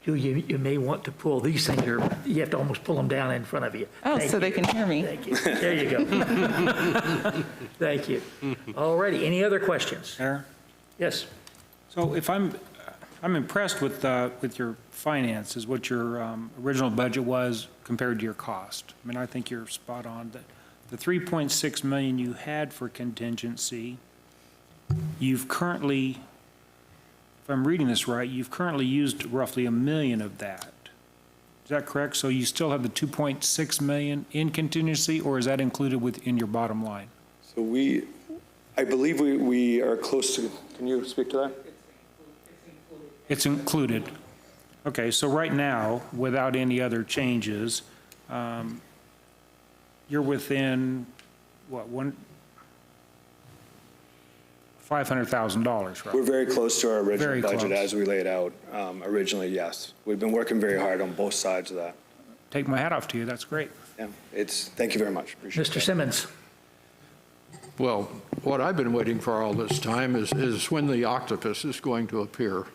Julie, you may want to pull these things, or you have to almost pull them down in front of you. Oh, Thank so you. they can hear me. Thank you. There you go. Thank you. All righty, any other questions? Mayor? Yes. So if I'm impressed with your finances, what your original budget was compared to your cost. I mean, I think you're spot on. The 3.6 million you had for contingency, you've currently, if I'm reading this right, you've currently used roughly $1 million of that. Is that correct? So you still have the 2.6 million in contingency, or is that included within your bottom line? So I believe we are close to, can you speak to that? It's included. Okay, so right now, without any other changes, you're within, what, $500,000, right? We're very close to our original Very budget close. as we laid out originally, yes. We've been working very hard on both sides of that. Take my hat off to you, that's great. Yeah, thank you very much. Appreciate it. Mr. Simmons? Well, what I've been waiting for all this time is when the octopus is going to appear.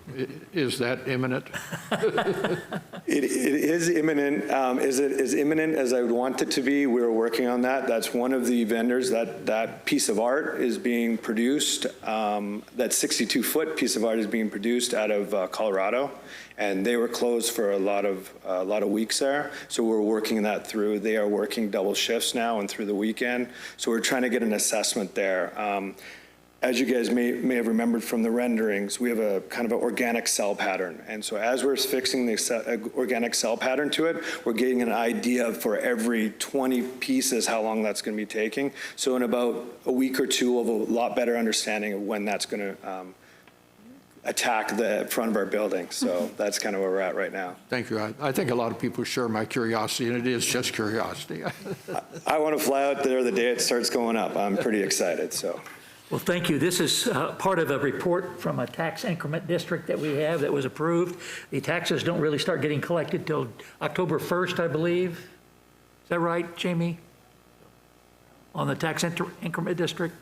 Is that imminent? It is imminent. Is it as imminent as I would want it to be? We're working on that. That's one of the vendors. That piece of art is being produced. That 62-foot piece of art is being produced out of Colorado, and they were closed for a lot of weeks there. So we're working that through. They are working double shifts now and through the weekend. So we're trying to get an assessment there. As you guys may have remembered from the renderings, we have a kind of an organic cell pattern. And so as we're fixing the organic cell pattern to it, we're getting an idea for every 20 pieces how long that's going to be taking. So in about a week or two, we'll have a lot better understanding of when that's going to attack the front of our building. So that's kind of where we're at right now. Thank you. I think a lot of people share my curiosity, and it is just curiosity. I want to fly out there the day it starts going up. I'm pretty excited, so. Well, thank you. This is part of a report from a tax increment district that we have that was approved. The taxes don't really start getting collected till October 1st, I believe. Is that right, Jamie? On the tax increment district?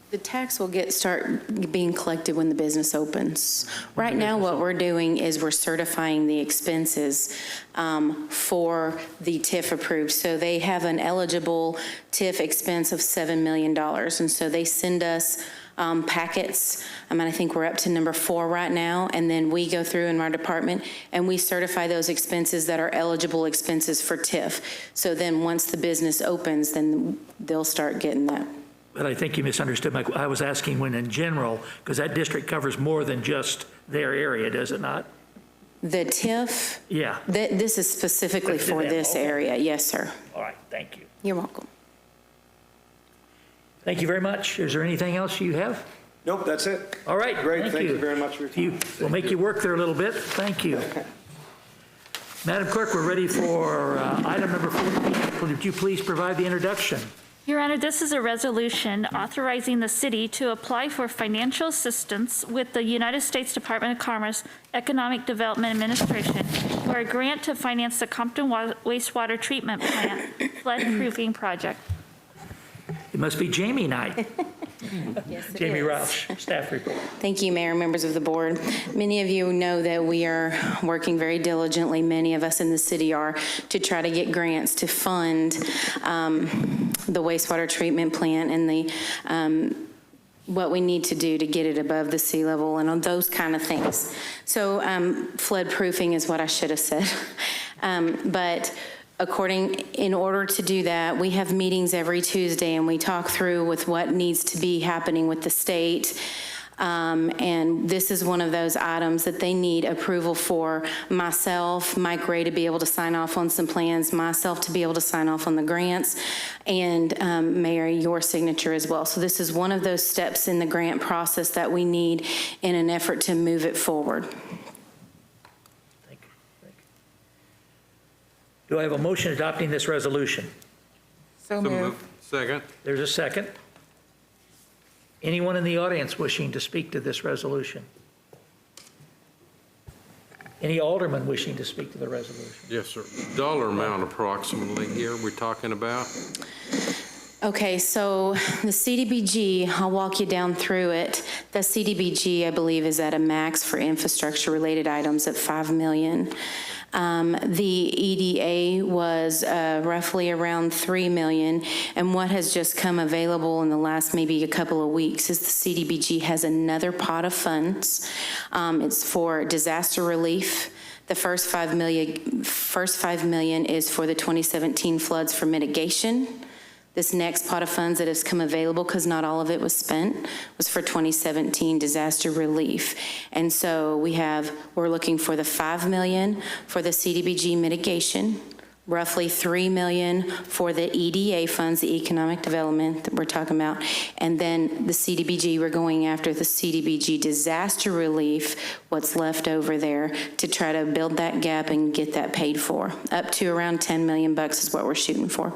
The tax will start being collected when the business opens. Right now, what we're doing is we're certifying the expenses for the TIF approved. So they have an eligible TIF expense of $7 million. And so they send us packets. I think we're up to number 4 right now. And then we go through in our department and we certify those expenses that are eligible expenses for TIF. So then once the business opens, then they'll start getting that. But I think you misunderstood I was asking when in general, because that district covers more than just their area, does it not? The TIF? Yeah. This is specifically for this area. Yes, sir. All right, thank you. You're welcome. Thank you very much. Is there anything else you have? Nope, that's it. All right. Great, thank you very much for your time. We'll make you work there a little bit. Thank you. Madam Clerk, we're ready for item number 14. Would you please provide the introduction? Your Honor, this is a resolution authorizing the city to apply for financial assistance with the United States Department of Commerce Economic Development Administration for a grant to finance the Compton Wastewater Treatment Plant flood-proofing project. It must be Jamie night. Yes, it Jamie is. Roush, staff report. Thank you, Mayor, members of the board. Many of you know that we are working very diligently, many of us in the city are, to try to get grants to fund the wastewater treatment plant and the what we need to do to get it above the sea level and on those kind of things. So flood proofing is what I should have said. But in order to do that, we have meetings every Tuesday and we talk through with what needs to be happening with the state And this is one of those items that they need approval for. Myself, Mike Ray to be able to sign off on some plans, myself to be able to sign off on the grants, and Mayor, your signature as well. So this is one of those steps in the grant process that we need in an effort to move it forward. Thank you. Thank you. Do I have a motion adopting this resolution? So moved. Second. There's a second. Anyone in the audience wishing to speak to this resolution? Any alderman wishing to speak to the resolution? Yes, sir. Dollar amount approximately here we're talking about? Okay, so the CDBG, I'll walk you down through it. The CDBG, I believe, is at a max for infrastructure-related items at $5 million. The EDA was roughly around $3 million, and what has just come available in the last maybe a couple of weeks is the CDBG has another pot of funds. It's for disaster relief. The first $5 million is for the 2017 floods for mitigation. This next pot of funds that has come available, because not all of it was spent, was for 2017 disaster relief. And so we're looking for the $5 million for the CDBG mitigation, roughly $3 million for the EDA funds, the economic development that we're talking about, and then the CDBG, we're going after the CDBG disaster relief, what's left over there, to try to build that gap and get that paid for. Up to around $10 million is what we're shooting for.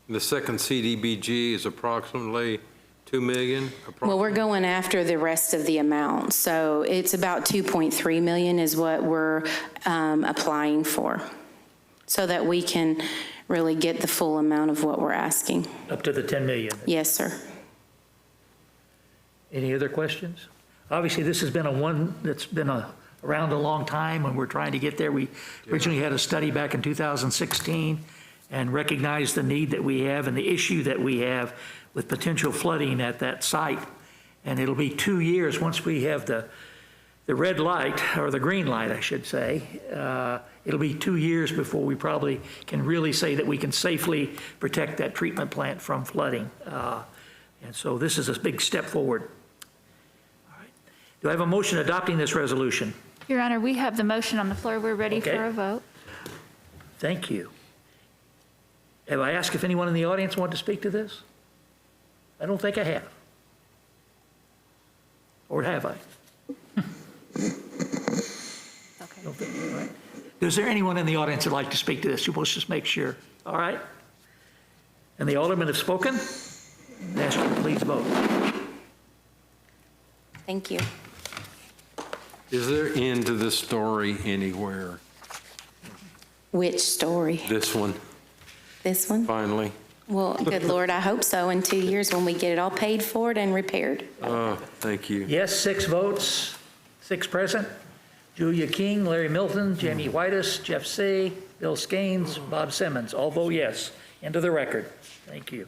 The second CDBG is approximately $2 million? Well, we're going after the rest of the amount. So it's about $2.3 million is what we're applying for, so that we can really get the full amount of what we're asking. Up to the 10 million? Yes, sir. Any other questions? Obviously, this has been one that's been around a long time, and we're trying to get there. We originally had a study back in 2016 and recognized the need that we have and the issue that we have with potential flooding at that site. And it'll be 2 years once we have the red light, or the green light, I should say. It'll be 2 years before we probably can really say that we can safely protect that treatment plant from flooding. And so this is a big step forward. All right. Do I have a motion adopting this resolution? Your Honor, we have the motion on the floor. We're ready for a vote. Thank you. Have I asked if anyone in the audience wanted to speak to this? I don't think I have. Or have I? Okay. Don't think, all right. Is there anyone in the audience that'd like to speak to this? Let's just make sure. All right. And the aldermen have spoken. I ask you to please vote. Thank you. Is there end to this story anywhere? Which story? This one, This one? finally? Well, good Lord, I hope so in 2 years when we get it all paid for and repaired. Thank you. Yes, 6 votes, 6 present. Julia King, Larry Milton, Jamie Whitus, Jeff C., Bill Skanes, Bob Simmons, all vote yes. Into the record. Thank you.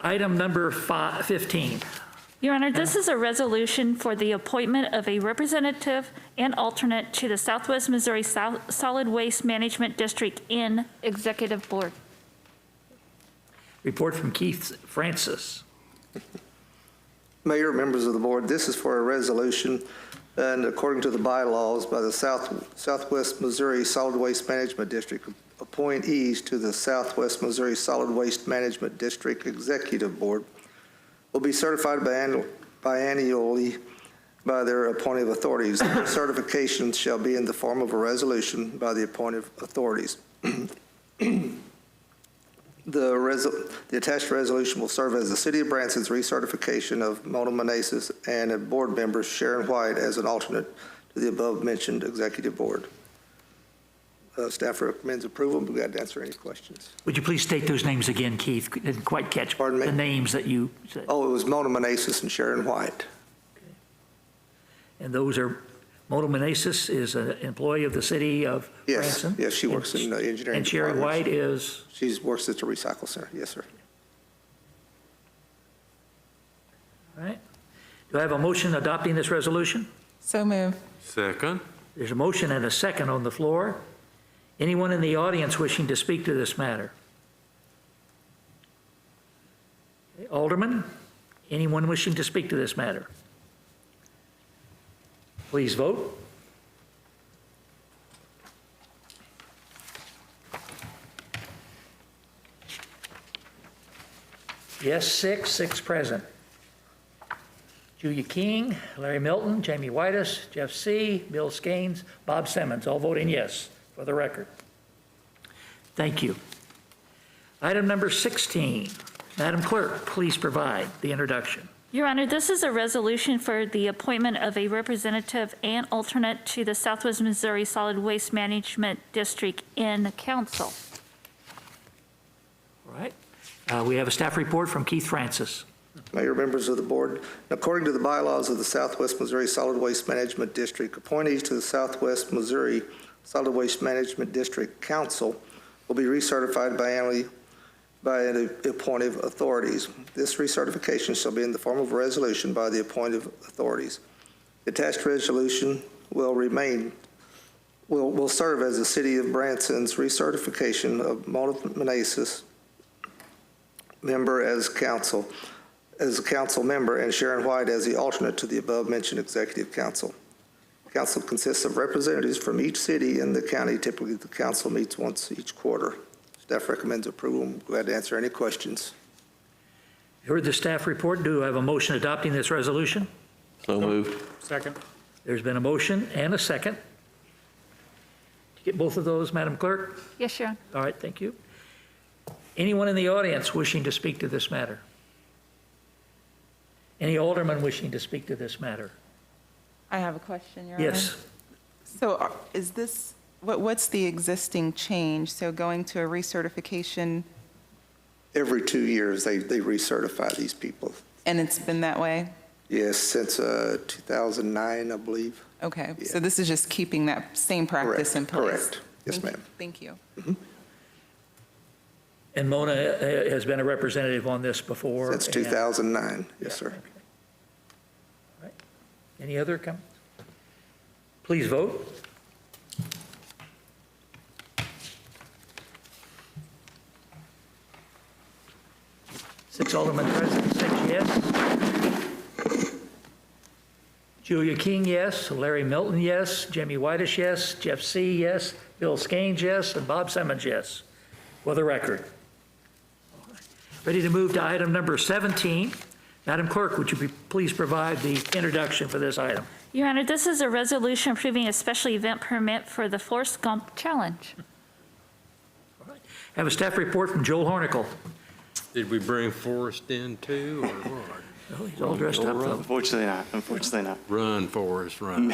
Item number 15. Your Honor, this is a resolution for the appointment of a representative and alternate to the Southwest Missouri Solid Waste Management District in Executive Board. Report from Keith Francis. Mayor, members of the board, this is for a resolution, and according to the bylaws by the Southwest Missouri Solid Waste Management District, appointees to the Southwest Missouri Solid Waste Management District Executive Board will be certified biannually by their appointed authorities. Their certifications shall be in the form of a resolution by the appointed authorities. The attached resolution will serve as the City of Branson's recertification of Mona Meneses and a board member, Sharon White, as an alternate to the above-mentioned executive board. Staff recommends approval, but we got to answer any questions. Would you please state those names again, Keith? Didn't quite catch Pardon me? the names that you said. Oh, it was Mona Meneses and Sharon White. And those are, Mona Meneses is an employee of the city of Yes, Branson? yes, she works in the engineering And Sherry department. White is? She works at the recycle center, yes, sir. All right. Do I have a motion adopting this resolution? So moved. Second? There's a motion and a second on the floor. Anyone in the audience wishing to speak to this matter? Okay, Alderman, Anyone wishing to speak to this matter? Please vote. Yes, six present. Julia King, Larry Milton, Jamie Whitus, Jeff C., Bill Skanes, Bob Simmons, all voting yes for the record. Thank you. Item number 16. Madam Clerk, please provide the introduction. Your Honor, this is a resolution for the appointment of a representative and alternate to the Southwest Missouri Solid Waste Management District in Council. All right. We have a staff report from Keith Francis. Mayor, members of the board, according to the bylaws of the Southwest Missouri Solid Waste Management District, appointees to the Southwest Missouri Solid Waste Management District Council will be recertified biannually by the appointive authorities. This recertification shall be in the form of a resolution by the appointive authorities. The attached resolution will serve as the City of Branson's recertification of Mona Meneses member as a council member, and Sharon White as the alternate to the above-mentioned executive council. Council consists of representatives from each city in the county. Typically, the council meets once each quarter. Staff recommends approval. I'm glad to answer any questions. You heard the staff report. Do I have a motion adopting this resolution? So moved. Second. There's been a motion and a second. Did you get both of those, Madam Clerk? Yes, Your Honor. All right, thank you. Anyone in the audience wishing to speak to this matter? Any alderman wishing to speak to this matter? I have a question, Your Honor. Yes. So is this, what's the existing change? So going to a recertification, Every 2 years, they recertify these people. and it's been that way? Yes, since 2009, I believe. Okay, Yeah. so this is just keeping that same practice in place? Correct. Yes, ma'am. Thank you. And Mona has been a representative on this before? Since and- 2009, yes, sir. Okay. All right. Any other comments? Please vote. Six aldermen present, 6 yes. Julia King, yes. Larry Milton, yes. Jamie Whitish, yes. Jeff C., yes. Bill Skanes, yes. And Bob Simmons, yes. For the record. Ready to move to item number 17. Madam Clerk, would you please provide the introduction for this item? Your Honor, this is a resolution approving a special event permit for the Forrest Gump Challenge. Have a staff report from Joel Hornicle. Did we bring Forrest in too, or what? Oh, he's all dressed up, though. Unfortunately not, unfortunately not. Run, Forrest, run.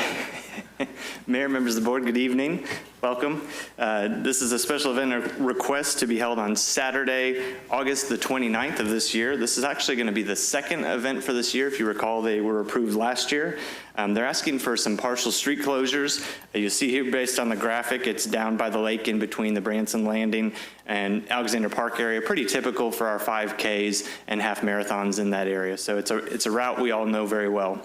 Mayor, members of the board, good evening. Welcome. This is a special event request to be held on Saturday, August the 29th of this year. This is actually going to be the second event for this year. If you recall, they were approved last year. They're asking for some partial street closures. You see here, based on the graphic, it's down by the lake in between the Branson Landing and Alexander Park area. Pretty typical for our 5Ks and half marathons in that area. So it's a route we all know very well.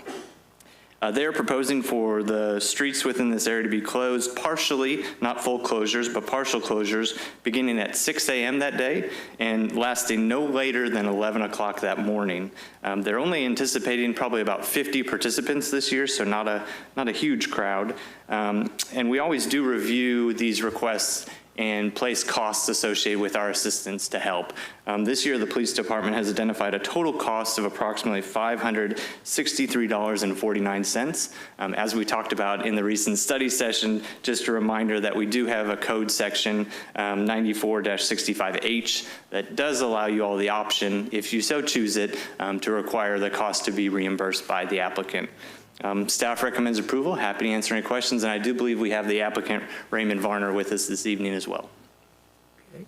They're proposing for the streets within this area to be closed partially, not full closures, but partial closures, beginning at 6 a.m. that day and lasting no later than 11 o'clock that morning. They're only anticipating probably about 50 participants this year, so not a huge crowd. And we always do review these requests and place costs associated with our assistance to help. This year, the police department has identified a total cost of approximately $563.49. As we talked about in the recent study session, just a reminder that we do have a code section 94-65H that does allow you all the option, if you so choose it, to require the cost to be reimbursed by the applicant. Staff recommends approval. Happy to answer any questions, and I do believe we have the applicant, Raymond Varner, with us this evening as well. Okay.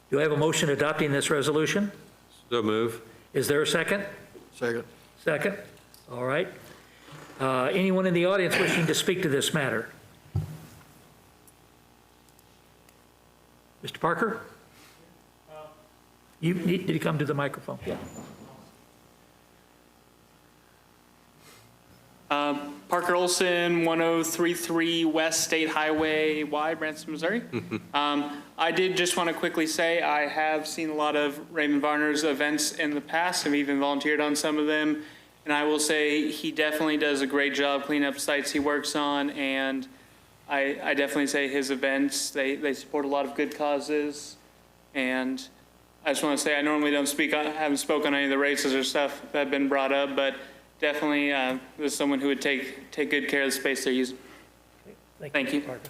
Do I have a motion adopting this resolution? So move. Is there a second? Second. Second? All right. Anyone in the audience wishing to speak to this matter? Mr. Parker? You need to come to the microphone. Yeah. Parker Parker Olson, 1033 West State Highway Y, Branson, Missouri. I did just want to quickly say I have seen a lot of Raymond Varner's events in the past. I've even volunteered on some of them. And I will say he definitely does a great job cleaning up sites he works on. And I definitely say his events, they support a lot of good causes. And I just want to say I normally don't speak, I haven't spoken on any of the races or stuff that have been brought up, but definitely there's someone who would take good care of the space they're using. Thank you. Parker.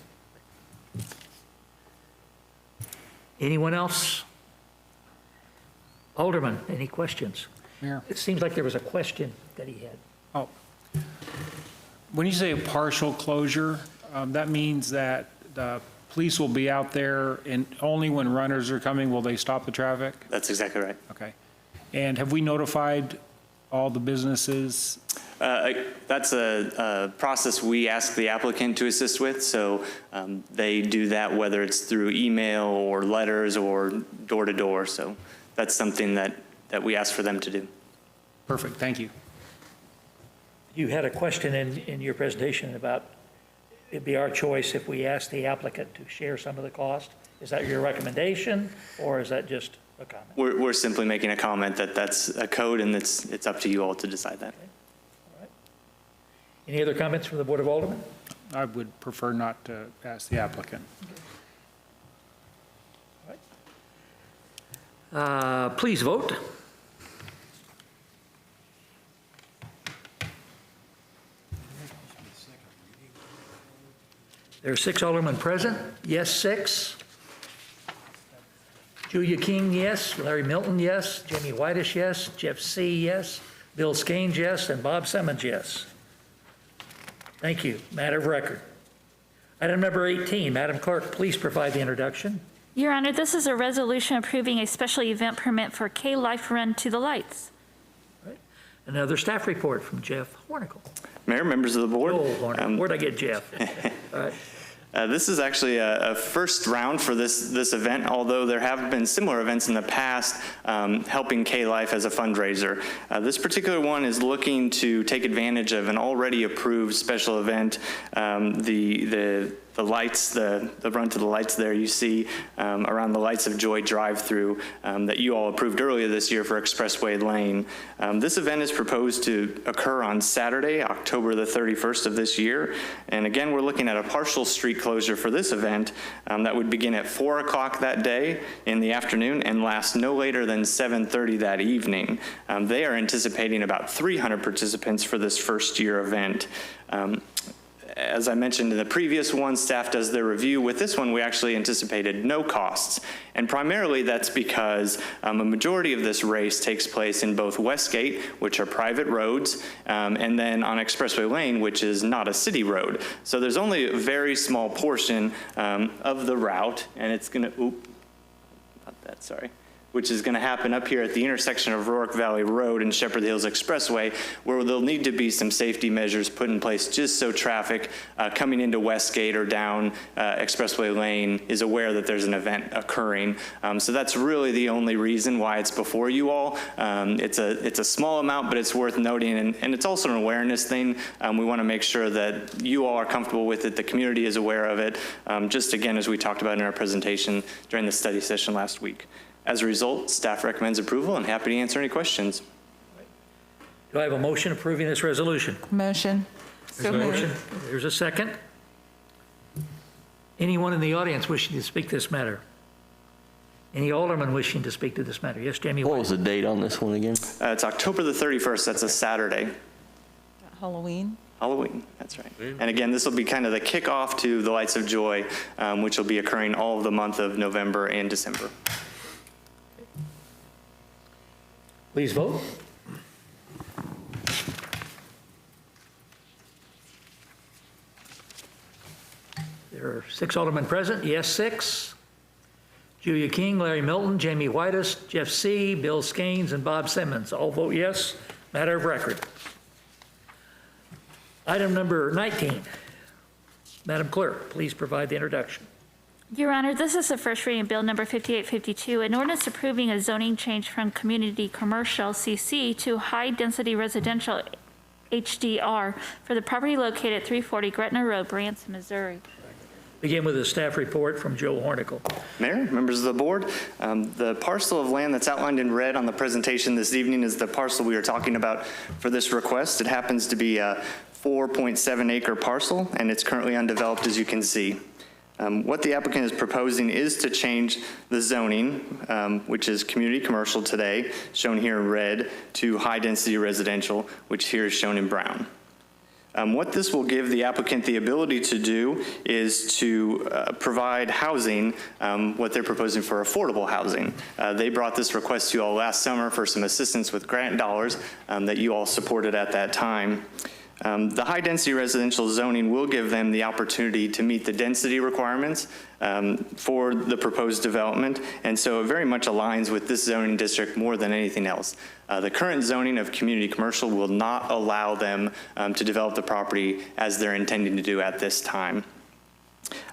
Anyone else? Alderman, any questions? Mayor. It seems like there was a question that he had. Oh. When you say a partial closure, that means that the police will be out there and only when runners are coming will they stop the traffic? That's exactly right. Okay. And have we notified all the businesses? That's a process we ask the applicant to assist with. So they do that whether it's through email or letters or door to door. So that's something that we ask for them to do. Perfect, thank you. You had a question in your presentation about it'd be our choice if we ask the applicant to share some of the cost. Is that your recommendation or is that just a comment? We're simply making a comment that that's a code and it's up to you all to decide that. Okay. All right. Any other comments from the Board of Aldermen? I would prefer not to ask the applicant. Please vote. There are 6 aldermen present. Yes, 6. Julia King, yes. Larry Milton, yes. Jamie Whitish, yes. Jeff C., yes. Bill Skanes, yes. And Bob Simmons, yes. Thank you. Matter of record. Item number 18, Madam Clerk, please provide the introduction. Your Honor, this is a resolution approving a special event permit for K-Life Run to the Lights. Right. Another staff report from Jeff Hornicle. Mayor, members of the board. Oh, Hornicle. Where'd I get Jeff? All right. This is actually a first round for this event, although there have been similar events in the past helping K-Life as a fundraiser. This particular one is looking to take advantage of an already approved special event. The lights, the run to the lights there you see around the Lights of Joy drive-through that you all approved earlier this year for Expressway Lane. This event is proposed to occur on Saturday, October the 31st of this year. And again, we're looking at a partial street closure for this event that would begin at 4 o'clock that day in the afternoon and last no later than 7:30 that evening. They are anticipating about 300 participants for this first year event. As I mentioned in the previous one, staff does their review. With this one, we actually anticipated no costs. And primarily that's because a majority of this race takes place in both Westgate, which are private roads, and then on Expressway Lane, which is not a city road. So there's only a very small portion of the route, and it's gonna, which is going to happen up here at the intersection of Rourke Valley Road and Shepherd Hills Expressway, where there'll need to be some safety measures put in place just so traffic coming into Westgate or down Expressway Lane is aware that there's an event occurring. So that's really the only reason why it's before you all. It's a small amount, but it's worth noting, and it's also an awareness thing. We want to make sure that you all are comfortable with it, the community is aware of it, just again, as we talked about in our presentation during the study session last week. As a result, staff recommends approval and happy to answer any questions. Do I have a motion approving this resolution? Motion. So moved. Motion. There's a second. Anyone in the audience wishing to speak to this matter? Any alderman wishing to speak to this matter? Yes, Jamie White. What was the date on this one again? It's October the 31st. That's a Saturday. Halloween. Halloween, that's right. And again, this will be kind of the kickoff to the Lights of Joy, which will be occurring all of the month of November and December. Please vote. There are 6 aldermen present. Yes, 6. Julia King, Larry Milton, Jamie Whitish, Jeff C., Bill Skanes, and Bob Simmons. All vote yes. Matter of record. Item number 19. Madam Clerk, please provide the introduction. Your Honor, this is the first reading of Bill Number 5852, an ordinance approving a zoning change from community commercial CC to high-density residential HDR for the property located at 340 Gretna Road, Branson, Missouri. Begin with a staff report from Joe Hornicle. Mayor, members of the board, the parcel of land that's outlined in red on the presentation this evening is the parcel we are talking about for this request. It happens to be a 4.7 acre parcel, and it's currently undeveloped, as you can see. What the applicant is proposing is to change the zoning, which is community commercial today, shown here in red, to high-density residential, which here is shown in brown. What this will give the applicant the ability to do is to provide housing, what they're proposing for affordable housing. They brought this request to you all last summer for some assistance with grant dollars that you all supported at that time. The high-density residential zoning will give them the opportunity to meet the density requirements for the proposed development, and so it very much aligns with this zoning district more than anything else. The current zoning of community commercial will not allow them to develop the property as they're intending to do at this time.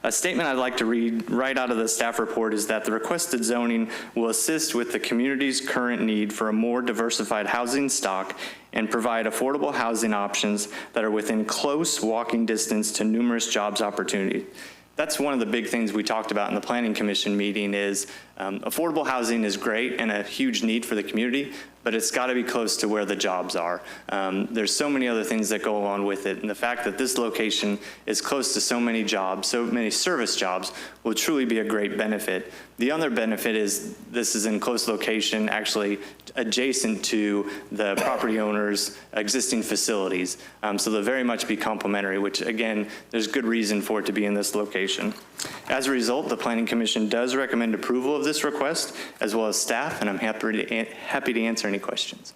A statement I'd like to read right out of the staff report is that the requested zoning will assist with the community's current need for a more diversified housing stock and provide affordable housing options that are within close walking distance to numerous jobs opportunities. That's one of the big things we talked about in the Planning Commission meeting is affordable housing is great and a huge need for the community, but it's got to be close to where the jobs are. There's so many other things that go along with it, and the fact that this location is close to so many jobs, so many service jobs, will truly be a great benefit. The other benefit is this is in close location, actually adjacent to the property owner's existing facilities. So they'll very much be complementary, which again, there's good reason for it to be in this location. As a result, the Planning Commission does recommend approval of this request, as well as staff, and I'm happy to answer any questions.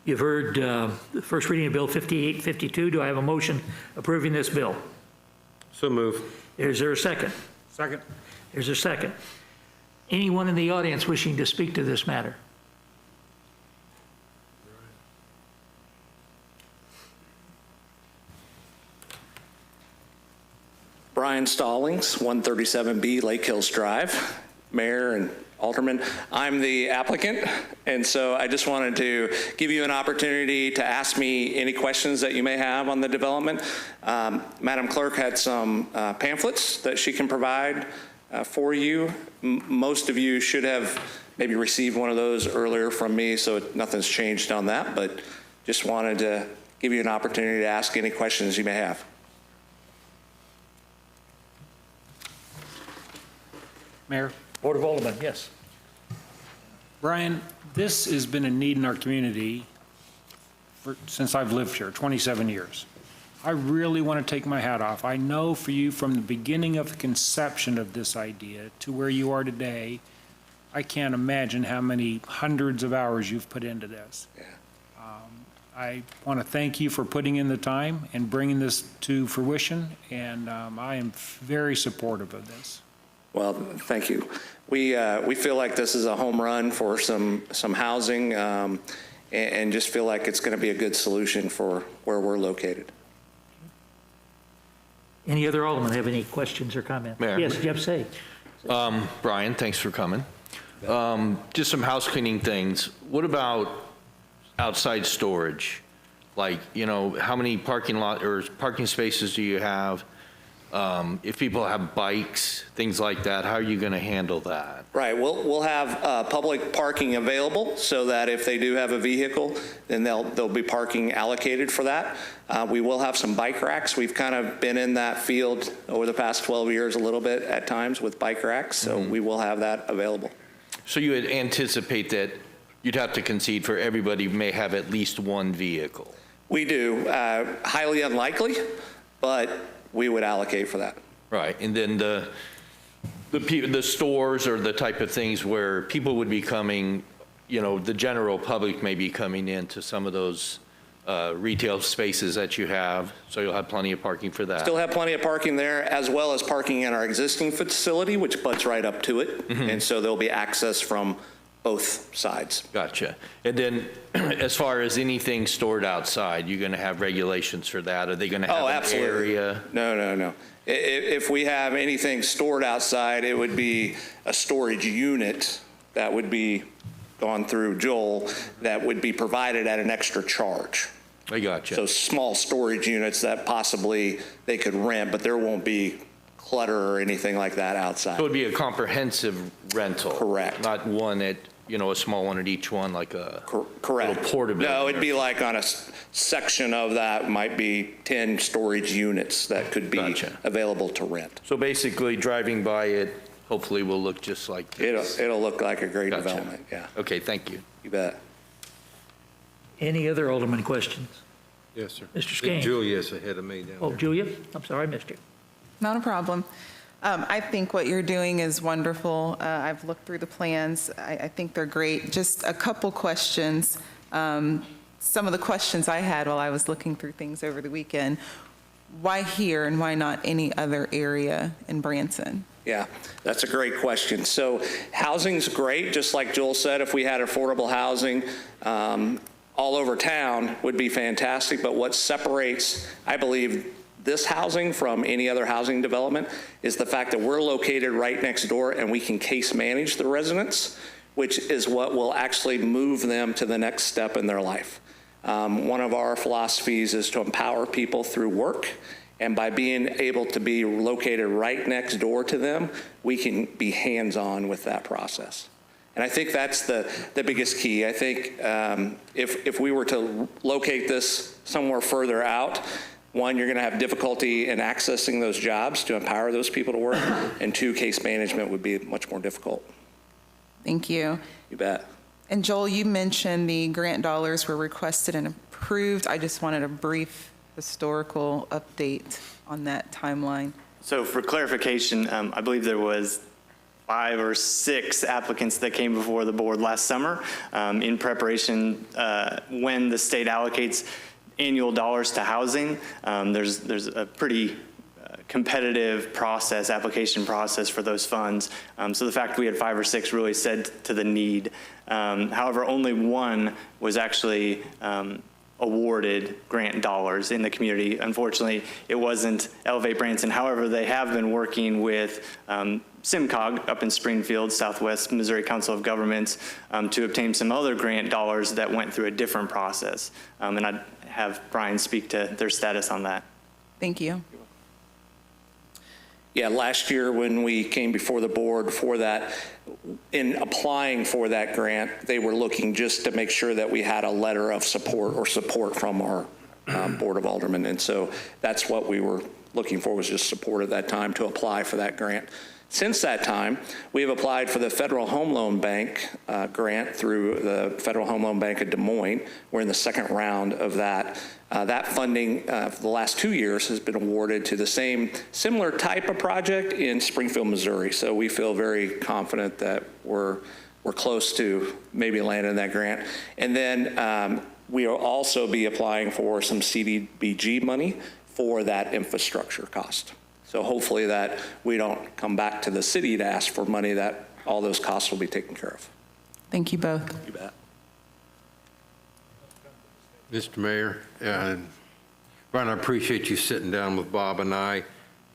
You've heard the first reading of Bill 5852. Do I have a motion approving this bill? So move. Is there a second? Second. There's a second. Anyone in the audience wishing to speak to this matter? Brian Stallings, 137B Lake Hills Drive, Mayor and Aldermen. I'm the applicant, and so I just wanted to give you an opportunity to ask me any questions that you may have on the development. Madam Clerk had some pamphlets that she can provide for you. Most of you should have maybe received one of those earlier from me, so nothing's changed on that, but just wanted to give you an opportunity to ask any questions you may have. Mayor? Board of Aldermen, yes. Brian, this has been a need in our community since I've lived here, 27 years. I really want to take my hat off. I know for you from the beginning of the conception of this idea to where you are today, I can't imagine how many hundreds of hours you've put into this. Yeah. I want to thank you for putting in the time and bringing this to fruition, and I am very supportive of this. Well, thank you. We feel like this is a home run for some housing and just feel like it's going to be a good solution for where we're located. Any other Aldermen have any questions or comments? Mayor. Yes, Jeff Say. Brian, thanks for coming. Just some house cleaning things. What about outside storage? Like, you know, how many parking spaces do you have? If people have bikes, things like that, how are you going to handle that? Right. We'll have public parking available so that if they do have a vehicle, then there'll be parking allocated for that. We will have some bike racks. We've kind of been in that field over the past 12 years a little bit at times with bike racks, so we will have that available. So you would anticipate that you'd have to concede for everybody may have at least one vehicle? We do. Highly unlikely, but we would allocate for that. Right, and then the stores or the type of things where people would be coming, you know, the general public may be coming into some of those retail spaces that you have, so you'll have plenty of parking for that. Still have plenty of parking there, as well as parking in our existing facility, which butts right up to it. Mm-hmm. And so there'll be access from both sides. Gotcha. And then as far as anything stored outside, you're going to have regulations for that? Are they going to have an area? No. If we have anything stored outside, it would be a storage unit that would be gone through Joel that would be provided at an extra charge. I got you. So small storage units that possibly they could rent, but there won't be clutter or anything like that outside. So it'd be a comprehensive rental? Correct. Not one at, a small one at each one, like a Correct. little portability? No, it'd be like on a section of that might be 10 storage units that could be Gotcha. available to rent. So basically, driving by it, hopefully will look just like this? It'll look like a great Gotcha. development, yeah. Okay, thank you. You bet. Any other Alderman questions? Yes, sir. Mr. Skeen. Julia's ahead of me down Oh, there. Julia, I'm sorry, I missed you. Not a problem. I think what you're doing is wonderful. I've looked through the plans. I think they're great. Just a couple questions. Some of the questions I had while I was looking through things over the weekend, why here and why not any other area in Branson? Yeah, that's a great question. So housing's great, just like Joel said, if we had affordable housing all over town would be fantastic, but what separates, I believe, this housing from any other housing development is the fact that we're located right next door and we can case manage the residents, which is what will actually move them to the next step in their life. One of our philosophies is to empower people through work, and by being able to be located right next door to them, we can be hands-on with that process. And I think that's the biggest key. I think if we were to locate this somewhere further out, one, you're going to have difficulty in accessing those jobs to empower those people to work, and two, case management would be much more difficult. Thank you. You bet. And Joel, you mentioned the grant dollars were requested and approved. I just wanted a brief historical update on that timeline. So for clarification, I believe there was 5 or 6 applicants that came before the board last summer in preparation when the state allocates annual dollars to housing. There's a pretty competitive process, application process for those funds. So the fact we had 5 or 6 really said to the need. However, only one was actually awarded grant dollars in the community. Unfortunately, it wasn't Elevate Branson. However, they have been working with SIMCOG up in Springfield, Southwest Missouri Council of Governments, to obtain some other grant dollars that went through a different process. And I'd have Brian speak to their status on that. Thank you. Yeah, last year when we came before the board for that, in applying for that grant, they were looking just to make sure that we had a letter of support from our Board of Aldermen. And so that's what we were looking for, was just support at that time to apply for that grant. Since that time, we have applied for the Federal Home Loan Bank grant through the Federal Home Loan Bank of Des Moines. We're in the second round of that. That funding for the last 2 years has been awarded to the similar type of project in Springfield, Missouri. So we feel very confident that we're close to maybe landing that grant. And then we will also be applying for some CDBG money for that infrastructure cost. So hopefully that we don't come back to the city to ask for money, that all those costs will be taken care of. Thank you both. You bet. Mr. Mayor, Brian, I appreciate you sitting down with Bob and I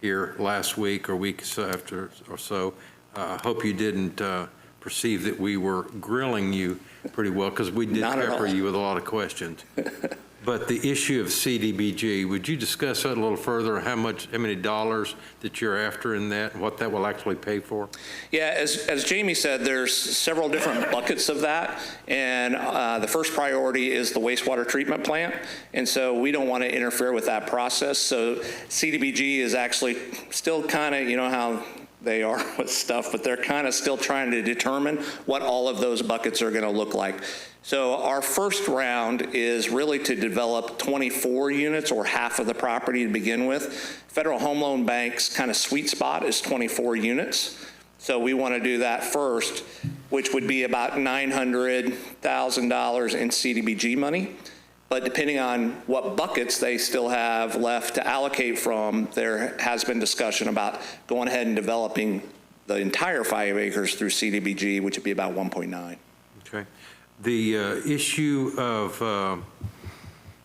here last week or week after or so. I hope you didn't perceive that we were grilling you pretty well, because we did pepper you with a lot of questions. But the issue of CDBG, would you discuss that a little further? How many dollars that you're after in that, and what that will actually pay for? Yeah, as Jamie said, there's several different buckets of that, and the first priority is the wastewater treatment plant, and so we don't want to interfere with that process. So CDBG is actually still kind of, you know how they are with stuff, but they're kind of still trying to determine what all of those buckets are going to look like. So our first round is really to develop 24 units, or half of the property to begin with. Federal Home Loan Bank's kind of sweet spot is 24 units. So we want to do that first, which would be about $900,000 in CDBG money. But depending on what buckets they still have left to allocate from, there has been discussion about going ahead and developing the entire 5 acres through CDBG, which would be about 1.9. Okay. The issue of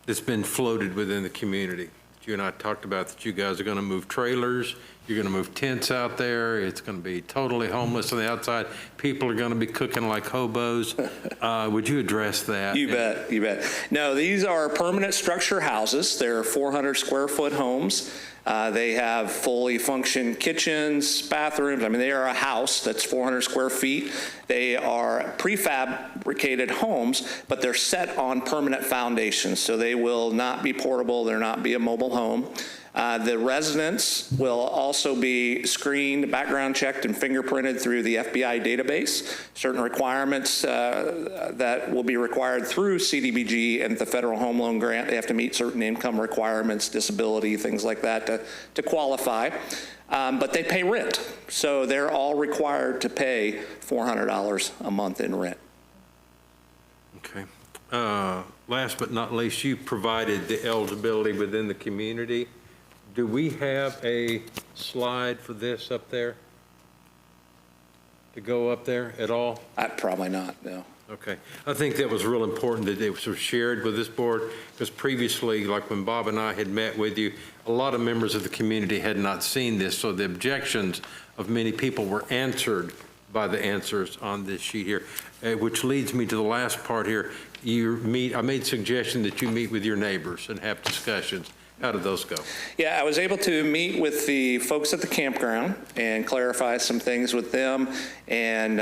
that's been floated within the community, you and I talked about that you guys are going to move trailers, You're going to move tents out there. It's going to be totally homeless on the outside. People are going to be cooking like hobos. Would you address that? You bet, you bet. No, these are permanent structure houses. They're 400 square foot homes. They have fully functioning kitchens, bathrooms. I mean, they are a house that's 400 square feet. They are prefabricated homes, but they're set on permanent foundations, so they will not be portable. They'll not be a mobile home. The residents will also be screened, background checked, and fingerprinted through the FBI database. Certain requirements that will be required through CDBG and the federal home loan grant. They have to meet certain income requirements, disability, things like that to qualify. But they pay rent. So they're all required to pay $400 a month in rent. Okay. Last but not least, you provided the eligibility within the community. Do we have a slide for this up there? To go up there at all? Probably not, no. Okay. I think that was real important that it was sort of shared with this board, because previously, like when Bob and I had met with you, a lot of members of the community had not seen this, so the objections of many people were answered by the answers on this sheet here, which leads me to the last part here. I made suggestion that you meet with your neighbors and have discussions. How did those go? Yeah, I was able to meet with the folks at the campground and clarify some things with them and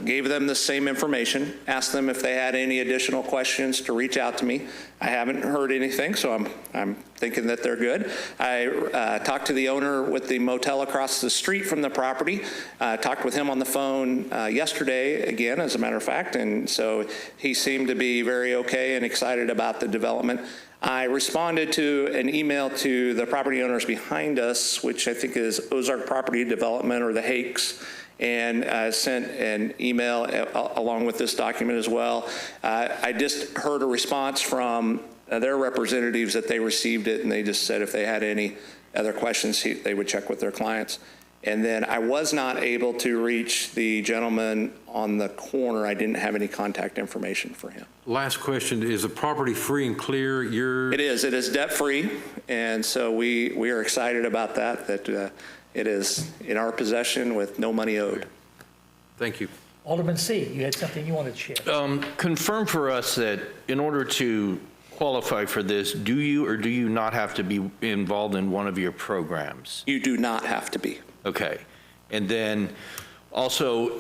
gave them the same information, asked them if they had any additional questions to reach out to me. I haven't heard anything, so I'm thinking that they're good. I talked to the owner with the motel across the street from the property, talked with him on the phone yesterday again, as a matter of fact, and so he seemed to be very okay and excited about the development. I responded to an email to the property owners behind us, which I think is Ozark Property Development or the Hakes, and sent an email along with this document as well. I just heard a response from their representatives that they received it, and they just said if they had any other questions, they would check with their clients. And then I was not able to reach the gentleman on the corner. I didn't have any contact information for him. Last question, is the property free and clear? It is debt-free, and so we are excited about that it is in our possession with no money owed. Thank you. Alderman C., you had something you wanted to share. Confirm for us that in order to qualify for this, do you or do you not have to be involved in one of your programs? You do not have to be. Okay. And then also,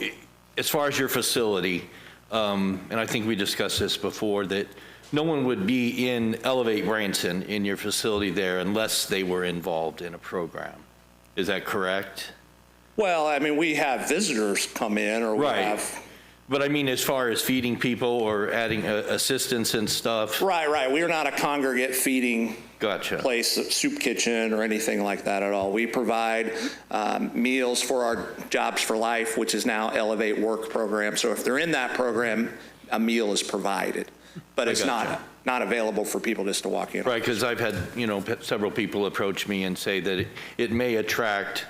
as far as your facility, and I think we discussed this before, that no one would be in Elevate Branson in your facility there unless they were involved in a program. Is that correct? Well, I mean, we have visitors come in, or we have. But I mean, as far as feeding people or adding assistance and stuff? Right. We are not a congregate feeding place, soup kitchen, or anything like that at all. We provide meals for our Jobs for Life, which is now Elevate Work program. So if they're in that program, a meal is provided. But it's not available for people just to walk in. Right, because I've had, several people approach me and say that it may attract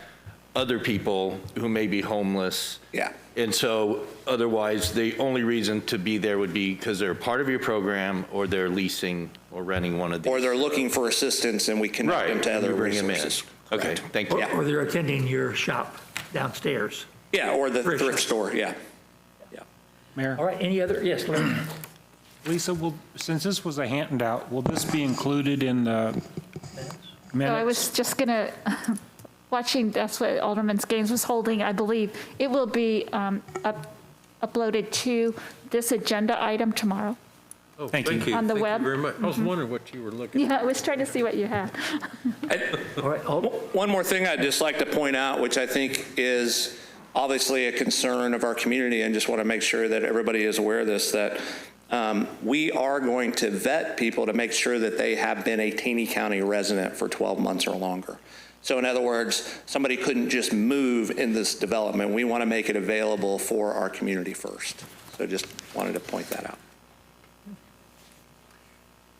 other people who may be homeless. Yeah. And so otherwise, the only reason to be there would be because they're part of your program, or they're leasing or renting one of these. Or they're looking for assistance, and we connect them to other resources. Okay, thank you. Or they're attending your shop downstairs. Yeah, or the thrift store, yeah. Mayor? All right, any other, yes, Larry? Lisa, since this was a handout, will this be included in the minutes? So I was just going to, watching, that's what Alderman Gaines was holding, I believe. It will be uploaded to this agenda item tomorrow. Oh, thank you. On the web. Thank you very much. I was wondering what you were looking at. Yeah, I was trying to see what you had. All right. One more thing I'd just like to point out, which I think is obviously a concern of our community, and just want to make sure that everybody is aware of this, that we are going to vet people to make sure that they have been a Taney County resident for 12 months or longer. So in other words, somebody couldn't just move in this development. We want to make it available for our community first. So just wanted to point that out.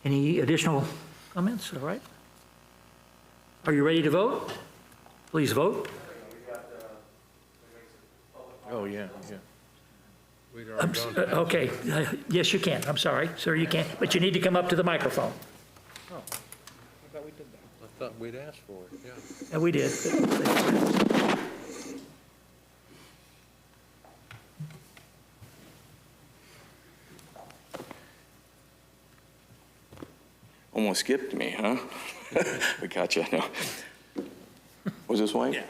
Any additional comments? All right. Are you ready to vote? Please vote. Oh, yeah. Okay. Yes, you can. I'm sorry. Sir, you can. But you need to come up to the microphone. Oh, I thought we did that. thought we'd asked for it, yeah. Yeah, we did. Almost skipped me, huh? We got you. No. Was this Wayne? Yeah.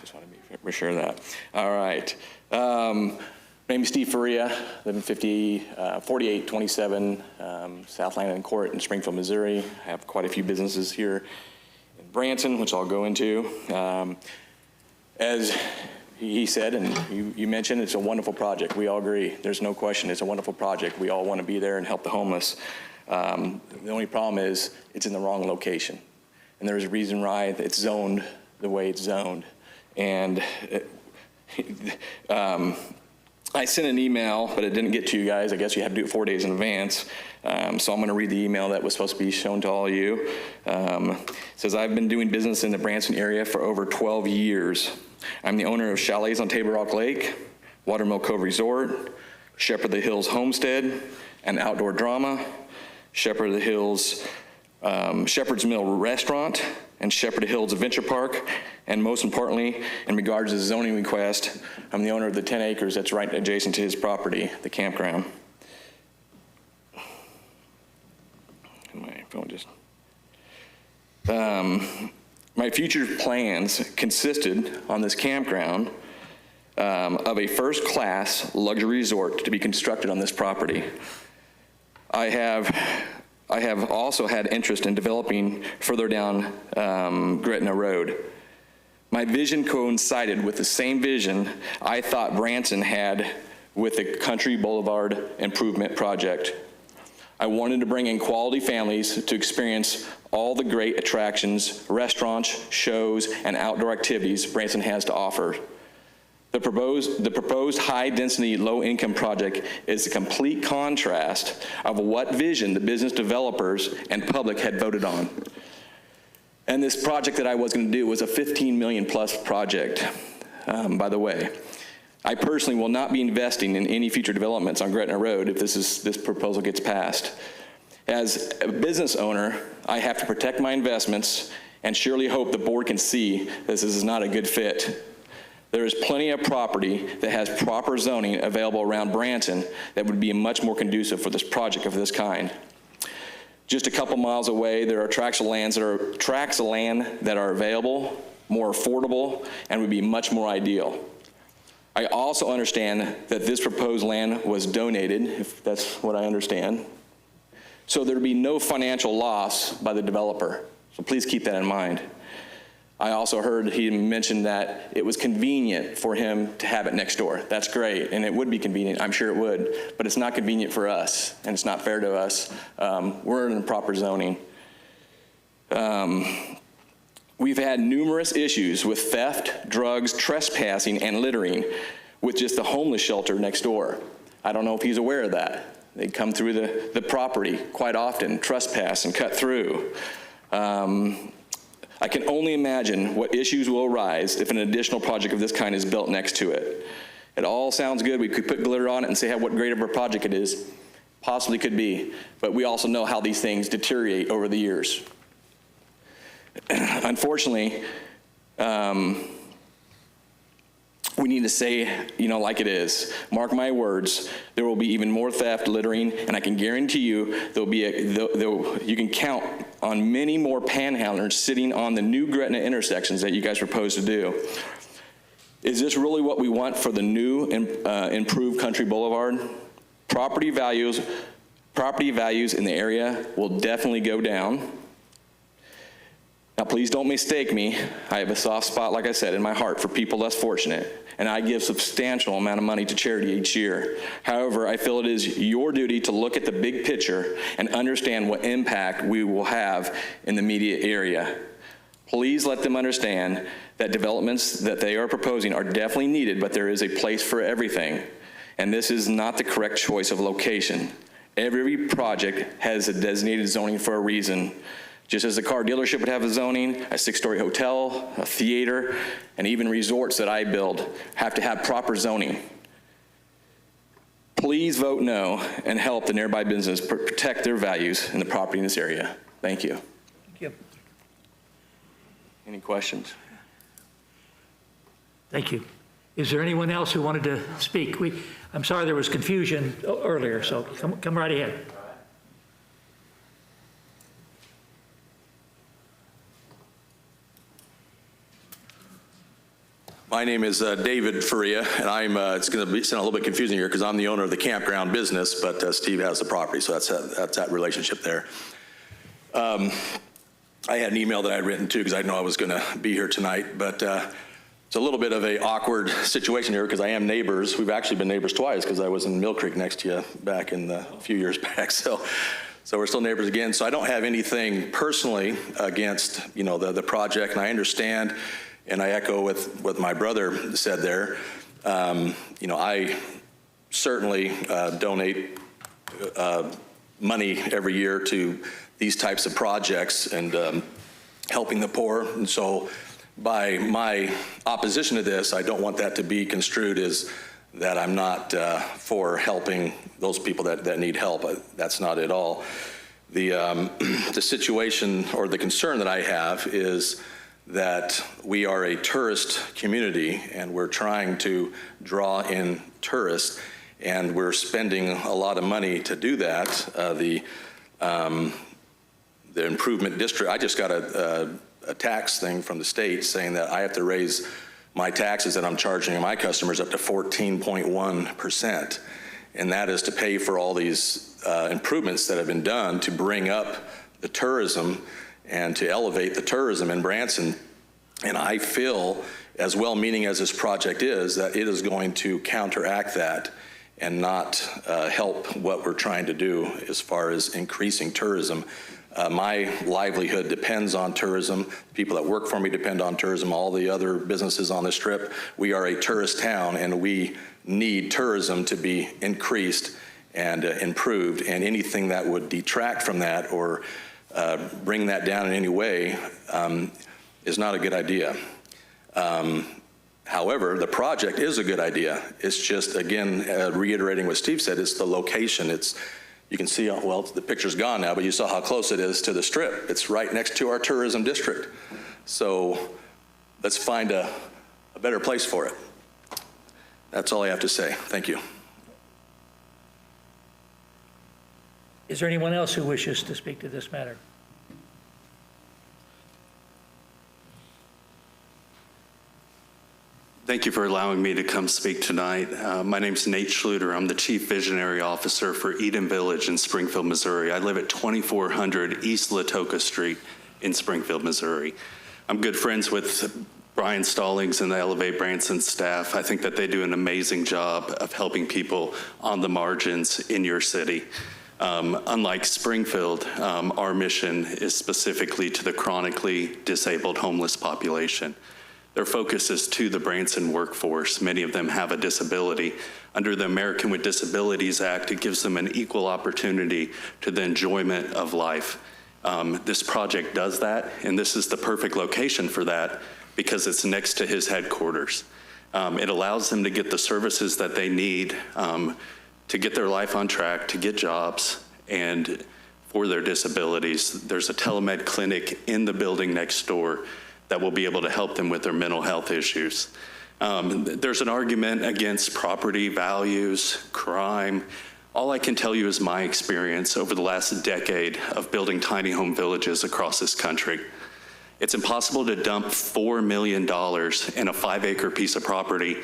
Just want to be sure of that. All right. My name is Steve Faria, live in 4827 South Landing Court in Springfield, Missouri. I have quite a few businesses here in Branson, which I'll go into. As he said, and you mentioned, it's a wonderful project. We all agree. There's no question. It's a wonderful project. We all want to be there and help the homeless. The only problem is it's in the wrong location. And there's a reason why it's zoned the way it's zoned. And I sent an email, but it didn't get to you guys. I guess you have to do it 4 days in advance. So I'm going to read the email that was supposed to be shown to all of you. It says, I've been doing business in the Branson area for over 12 years. I'm the owner of Chalets on Table Rock Lake, Watermill Cove Resort, Shepherd of the Hills Homestead, and Outdoor Drama, Shepherd of the Hills, Shepherd's Mill Restaurant, and Shepherd of Hills Adventure Park. And most importantly, in regards to the zoning request, I'm the owner of the 10 acres that's right adjacent to his property, the campground. My phone just... my future plans consisted on this campground of a first-class luxury resort to be constructed on this property. I have also had interest in developing further down Gretna Road. My vision coincided with the same vision I thought Branson had with the Country Boulevard Improvement Project. I wanted to bring in quality families to experience all the great attractions, restaurants, shows, and outdoor activities Branson has to offer. The proposed high-density, low-income project is a complete contrast of what vision the business developers and public had voted on. And this project that I was going to do was a $15 million plus project, by the way. I personally will not be investing in any future developments on Gretna Road if this proposal gets passed. As a business owner, I have to protect my investments and surely hope the board can see this is not a good fit. There is plenty of property that has proper zoning available around Branson that would be much more conducive for this project of this kind. Just a couple miles away, there are tracts of land that are available, more affordable, and would be much more ideal. I also understand that this proposed land was donated, if that's what I understand, so there would be no financial loss by the developer. So please keep that in mind. I also heard he mentioned that it was convenient for him to have it next door. That's great, and it would be convenient, I'm sure it would, but it's not convenient for us, and it's not fair to us. We're in the proper zoning. We've had numerous issues with theft, drugs, trespassing, and littering with just the homeless shelter next door. I don't know if he's aware of that. They come through the property quite often, trespass and cut through. I can only imagine what issues will arise if an additional project of this kind is built next to it. It all sounds good. We could put glitter on it and say what great of a project it is. Possibly could be, but we also know how these things deteriorate over the years. Unfortunately, we need to say, like it is. Mark my words, there will be even more theft, littering, and I can guarantee you you can count on many more panhandlers sitting on the new Gretna intersections that you guys propose to do. Is this really what we want for the new improved Country Boulevard? Property values in the area will definitely go down. Now, please don't mistake me. I have a soft spot, like I said, in my heart for people less fortunate, and I give substantial amount of money to charity each year. However, I feel it is your duty to look at the big picture and understand what impact we will have in the immediate area. Please let them understand that developments that they are proposing are definitely needed, but there is a place for everything, and this is not the correct choice of location. Every project has a designated zoning for a reason. Just as a car dealership would have a zoning, a 6-story hotel, a theater, and even resorts that I build have to have proper zoning. Please vote no and help the nearby business protect their values and the property in this area. Thank you. Thank you. Any questions? Thank you. Is there anyone else who wanted to speak? I'm sorry there was confusion earlier, so come right ahead. My name is David Faria, and it's going to sound a little bit confusing here because I'm the owner of the campground business, but Steve has the property, so that's that relationship there. I had an email that I had written too because I didn't know I was going to be here tonight, but it's a little bit of an awkward situation here because I am neighbors. We've actually been neighbors twice because I was in Mill Creek next to you back in a few years back, so we're still neighbors again. So I don't have anything personally against the project, and I understand. And I echo what my brother said there. I certainly donate money every year to these types of projects and helping the poor. And so by my opposition to this, I don't want that to be construed as that I'm not for helping those people that need help. That's not at all. The situation or the concern that I have is that we are a tourist community and we're trying to draw in tourists, and we're spending a lot of money to do that. The improvement district, I just got a tax thing from the state saying that I have to raise my taxes that I'm charging my customers up to 14.1%. And that is to pay for all these improvements that have been done to bring up the tourism and to elevate the tourism in Branson. And I feel, as well-meaning as this project is, that it is going to counteract that and not help what we're trying to do as far as increasing tourism. My livelihood depends on tourism. People that work for me depend on tourism. All the other businesses on the Strip, we are a tourist town, and we need tourism to be increased and improved. And anything that would detract from that or bring that down in any way is not a good idea. However, the project is a good idea. It's just, again, reiterating what Steve said, it's the location. You can see, well, the picture's gone now, but you saw how close it is to the Strip. It's right next to our tourism district. So let's find a better place for it. That's all I have to say. Thank you. Is there anyone else who wishes to speak to this matter? Thank you for allowing me to come speak tonight. My name's Nate Schluter. I'm the Chief Visionary Officer for Eden Village in Springfield, Missouri. I live at 2400 East Latoka Street in Springfield, Missouri. I'm good friends with Brian Stallings and the Elevate Branson staff. I think that they do an amazing job of helping people on the margins in your city. Unlike Springfield, our mission is specifically to the chronically disabled homeless population. Their focus is to the Branson workforce. Many of them have a disability. Under the American with Disabilities Act, it gives them an equal opportunity to the enjoyment of life. This project does that, and this is the perfect location for that because it's next to his headquarters. It allows them to get the services that they need to get their life on track, to get jobs, and for their disabilities. There's a telemed clinic in the building next door that will be able to help them with their mental health issues. There's an argument against property values, crime. All I can tell you is my experience over the last decade of building tiny home villages across this country. It's impossible to dump $4 million in a 5-acre piece of property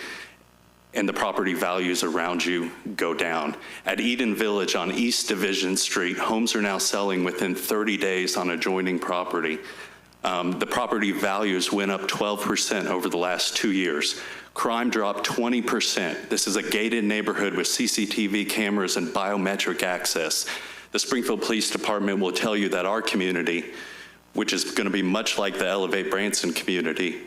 and the property values around you go down. At Eden Village on East Division Street, homes are now selling within 30 days on adjoining property. The property values went up 12% over the last 2 years. Crime dropped 20%. This is a gated neighborhood with CCTV cameras and biometric access. The Springfield Police Department will tell you that our community, which is going to be much like the Elevate Branson community,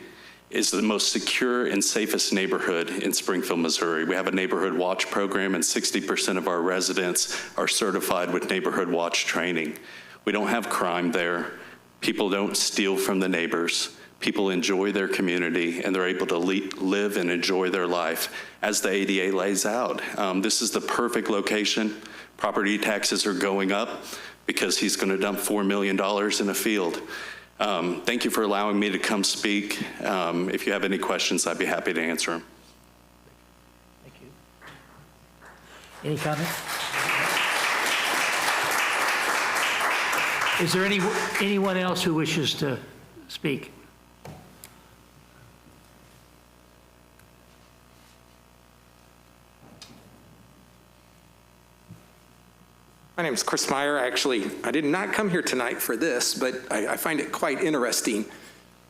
is the most secure and safest neighborhood in Springfield, Missouri. We have a neighborhood watch program, and 60% of our residents are certified with neighborhood watch training. We don't have crime there. People don't steal from the neighbors. People enjoy their community, and they're able to live and enjoy their life as the ADA lays out. This is the perfect location. Property taxes are going up because he's going to dump $4 million in a field. Thank you for allowing me to come speak. If you have any questions, I'd be happy to answer them. Thank you. Any comments? Is there anyone else who wishes to speak? My name is Chris Meyer. Actually, I did not come here tonight for this, but I find it quite interesting.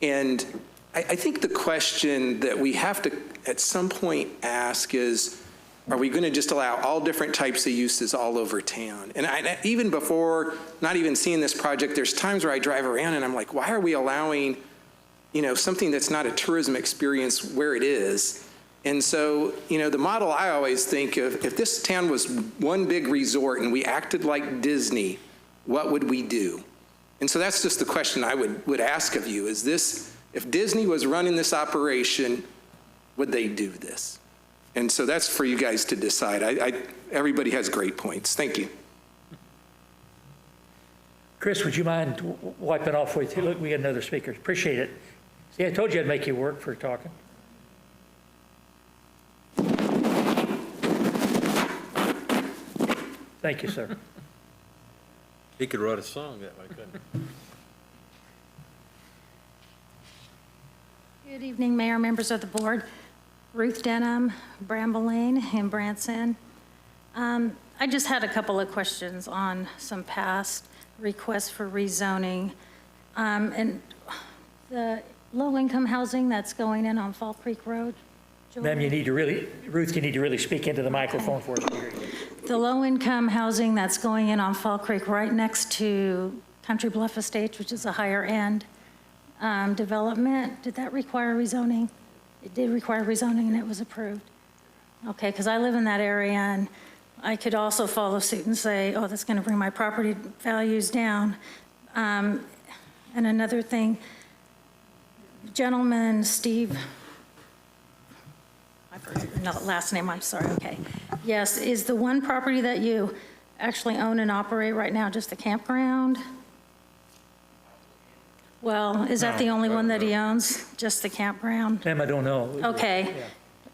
And I think the question that we have to at some point ask is, are we going to just allow all different types of uses all over town? And even before, not even seeing this project, there's times where I drive around and I'm like, why are we allowing, something that's not a tourism experience where it is? And so, the model I always think of, if this town was one big resort and we acted like Disney, what would we do? And so that's just the question I would ask of you. Is this, if Disney was running this operation, would they do this? And so that's for you guys to decide. Everybody has great points. Thank you. Chris, would you mind wiping off for you? Look, we got another speaker. Appreciate it. See, I told you I'd make you work for talking. Thank you, sir. He could write a song that way, couldn't he? Good evening, Mayor, members of the board. Ruth Denham, Bramble Lane in Branson. I just had a couple of questions on some past requests for rezoning. And the low-income housing that's going in on Fall Creek Road. Ma'am, Ruth, you need to really speak into the microphone for us. The low-income housing that's going in on Fall Creek right next to Country Bluff Estates, which is a higher-end development, did that require rezoning? It did require rezoning, and it was approved. Okay, because I live in that area, and I could also follow suit and say, oh, that's going to bring my property values down. And another thing, gentleman Steve, I forgot the last name, I'm sorry, okay. Yes, is the one property that you actually own and operate right now just a campground? Well, is that the only one that he owns, just the campground? Ma'am, I don't know. Okay, Yeah.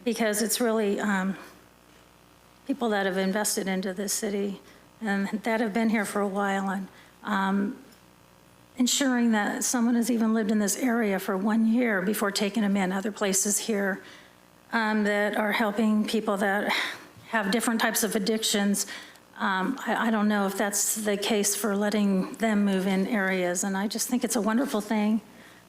because it's really people that have invested into this city and that have been here for a while, and ensuring that someone has even lived in this area for 1 year before taking them in. Other places here that are helping people that have different types of addictions. I don't know if that's the case for letting them move in areas, and I just think it's a wonderful thing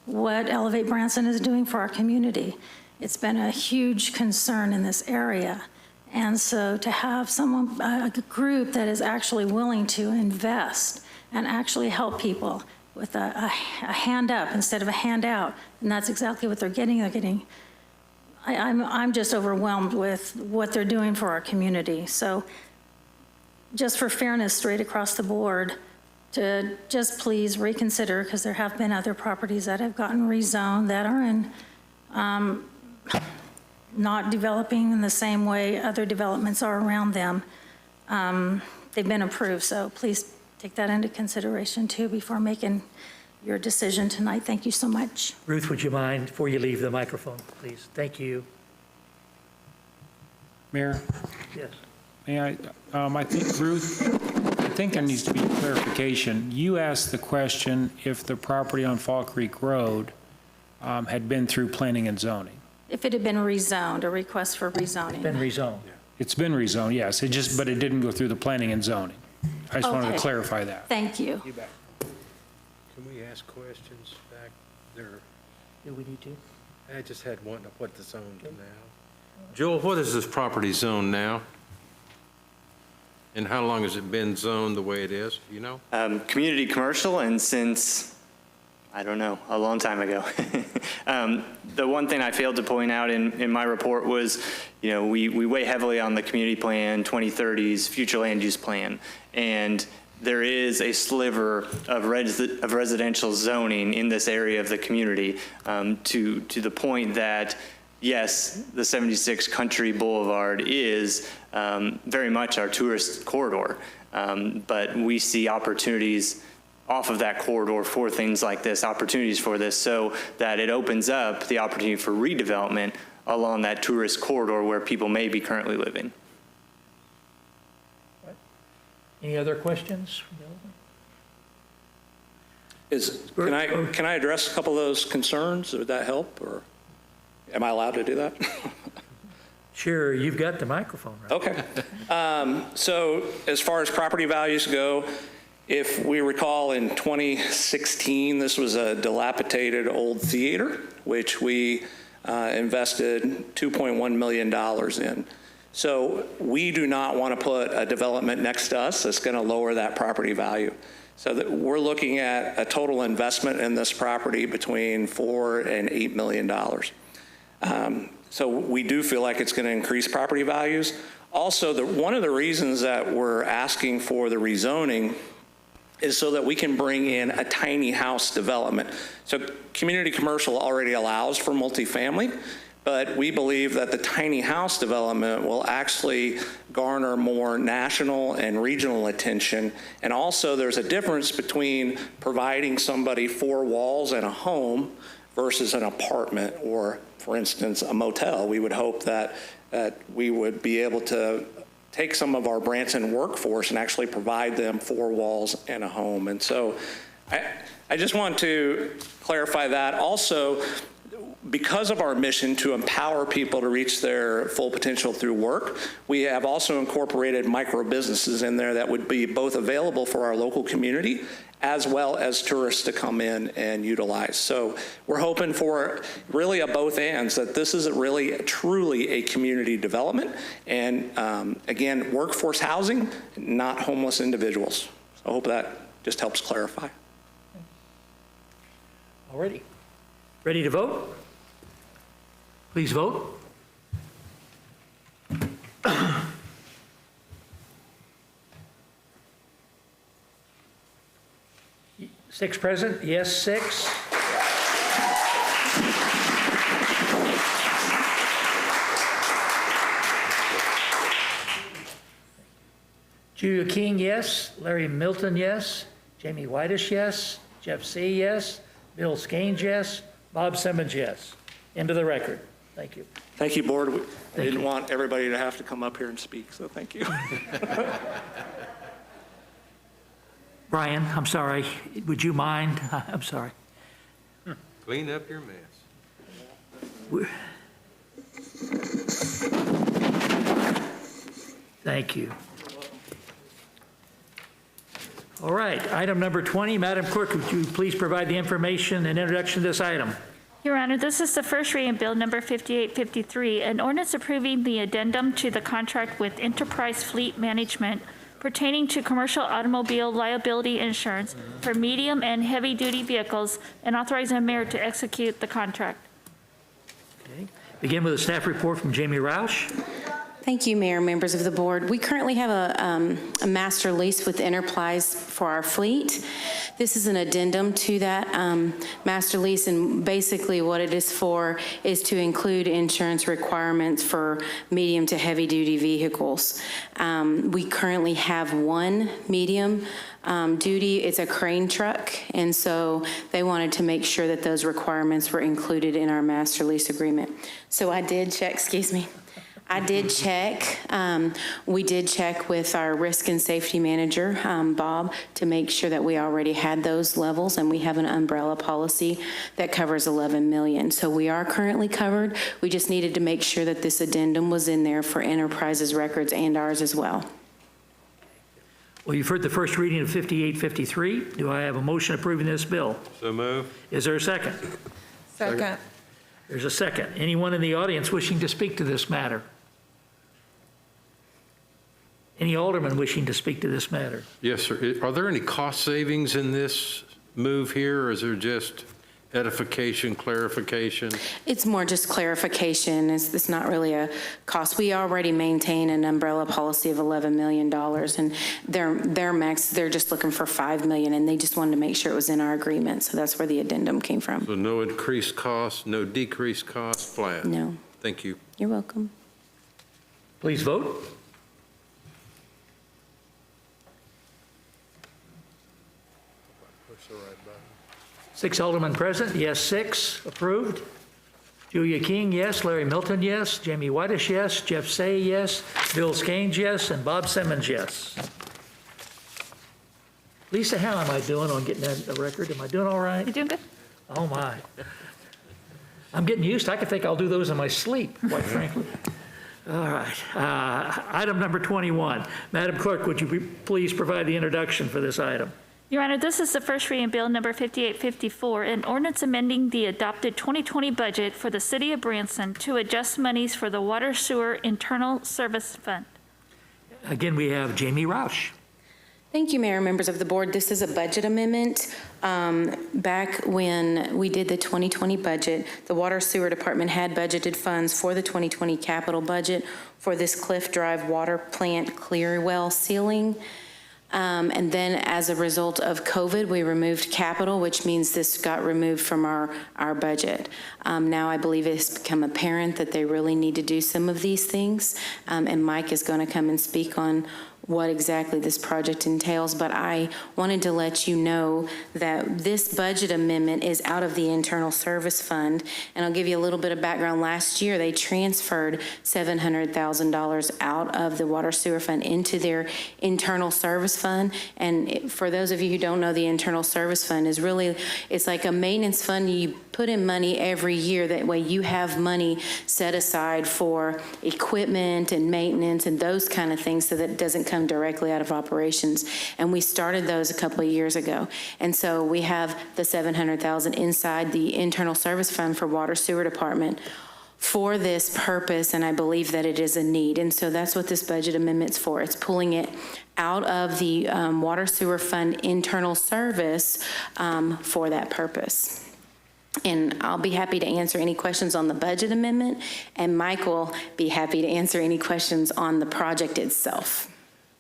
what Elevate Branson is doing for our community. It's been a huge concern in this area, and so to have someone, a group that is actually willing to invest and actually help people with a hand up instead of a handout, and that's exactly what they're getting. I'm just overwhelmed with what they're doing for our community. So just for fairness straight across the board, to just please reconsider, because there have been other properties that have gotten rezoned that are in not developing in the same way other developments are around them. They've been approved, so please take that into consideration too before making your decision tonight. Thank you so much. Ruth, would you mind, before you leave the microphone, please? Thank you. Mayor? Yes. May I think, Ruth, I think there needs to be clarification. You asked the question if the property on Fall Creek Road had been through planning and zoning. If it had been rezoned, a request for rezoning. Been rezoned. It's been rezoned, yes. But it didn't go through the planning and zoning. I just wanted to Okay. clarify that. Thank you. You bet. Can we ask questions back there? Do we need to? I just had one of what the zone now. Joel, what is this property zone now? And how long has it been zoned the way it is, you know? Community commercial, and since, I don't know, a long time ago. The one thing I failed to point out in my report was, we weigh heavily on the community plan, 2030s, future land use plan. And there is a sliver of residential zoning in this area of the community, to the point that, yes, the 76 Country Boulevard is very much our tourist corridor, but we see opportunities off of that corridor for things like this, opportunities for this, so that it opens up the opportunity for redevelopment along that tourist corridor where people may be currently living. Any other questions? Can I address a couple of those concerns? Would that help, or am I allowed to do that? Sure, you've got the microphone, right? Okay. So as far as property values go, if we recall in 2016, this was a dilapidated old theater, which we invested $2.1 million in. So we do not want to put a development next to us that's going to lower that property value. So that we're looking at a total investment in this property between $4 and $8 million. So we do feel like it's going to increase property values. Also, one of the reasons that we're asking for the rezoning is so that we can bring in a tiny house development. So community commercial already allows for multifamily, but we believe that the tiny house development will actually garner more national and regional attention. And also there's a difference between providing somebody 4 walls and a home versus an apartment or, for instance, a motel. We would hope that we would be able to take some of our Branson workforce and actually provide them 4 walls and a home. And so I just want to clarify that. Also, because of our mission to empower people to reach their full potential through work, we have also incorporated micro businesses in there that would be both available for our local community as well as tourists to come in and utilize. So we're hoping for really a both ends, that this is really truly a community development and again, workforce housing, not homeless individuals. So I hope that just helps clarify. Alrighty. Ready to vote? Please vote. 6 present, yes, 6. Julia King, yes. Larry Milton, yes. Jamie Whitish, yes. Jeff C., yes. Bill Skanes, yes. Bob Simmons, yes. End of the record. Thank you. Thank you, board. I didn't want everybody to have to come up here and speak, so thank you. Brian, I'm sorry. Would you mind? I'm sorry. Clean up your mess. Thank you. All right, item number 20. Madam Clerk, would you please provide the information and introduction to this item? Your Honor, this is the first reading bill number 5853, an ordinance approving the addendum to the contract with Enterprise Fleet Management pertaining to commercial automobile liability insurance for medium and heavy-duty vehicles and authorizing the mayor to execute the contract. Okay. Begin with a staff report from Jamie Roush. Thank you, Mayor, members of the board. We currently have a master lease with Enterprise for our fleet. This is an addendum to that master lease, and basically what it is for is to include insurance requirements for medium to heavy-duty vehicles. We currently have one medium duty. It's a crane truck, and so they wanted to make sure that those requirements were included in our master lease agreement. So I did check, I did check. We did check with our risk and safety manager, Bob, to make sure that we already had those levels, and we have an umbrella policy that covers 11 million. So we are currently covered. We just needed to make sure that this addendum was in there for Enterprise's records and ours as well. Well, you've heard the first reading of 5853. Do I have a motion approving this bill? So move. Is there a second? Second. There's a second. Anyone in the audience wishing to speak to this matter? Any alderman wishing to speak to this matter? Yes, sir. Are there any cost savings in this move here, or is there just edification, clarification? It's more just clarification. It's not really a cost. We already maintain an umbrella policy of $11 million, and their max, they're just looking for $5 million, and they just wanted to make sure it was in our agreement. So that's where the addendum came from. So no increased cost, no decreased cost, flat? No. Thank you. You're welcome. Please vote. 6 aldermen present, yes, 6, approved. Julia King, yes. Larry Milton, yes. Jamie Whitish, yes. Jeff Say, yes. Bill Skanes, yes. And Bob Simmons, yes. Lisa, how am I doing on getting that record? Am I doing all right? You doing good? Oh, my. I'm getting used. I think I'll do those in my sleep, quite frankly. All right. Item number 21. Madam Clerk, would you please provide the introduction for this item? Your Honor, this is the first reading bill number 5854, an ordinance amending the adopted 2020 budget for the city of Branson to adjust monies for the Water Sewer Internal Service Fund. Again, we have Jamie Roush. Thank you, Mayor, members of the board. This is a budget amendment. Back when we did the 2020 budget, the Water Sewer Department had budgeted funds for the 2020 capital budget for this Cliff Drive water plant clear well sealing. And then as a result of COVID, we removed capital, which means this got removed from our budget. Now I believe it's become apparent that they really need to do some of these things. And Mike is going to come and speak on what exactly this project entails, but I wanted to let you know that this budget amendment is out of the Internal Service Fund, and I'll give you a little bit of background. Last year, they transferred $700,000 out of the Water Sewer Fund into their Internal Service Fund, and for those of you who don't know, the Internal Service Fund is really, it's like a maintenance fund. You put in money every year, that way you have money set aside for equipment and maintenance and those kind of things, so that it doesn't come directly out of operations. And we started those a couple of years ago. And so we have the $700,000 inside the Internal Service Fund for Water Sewer Department for this purpose, and I believe that it is a need. And so that's what this budget amendment's for. It's pulling it out of the Water Sewer Fund internal service for that purpose. And I'll be happy to answer any questions on the budget amendment, and Mike will be happy to answer any questions on the project itself.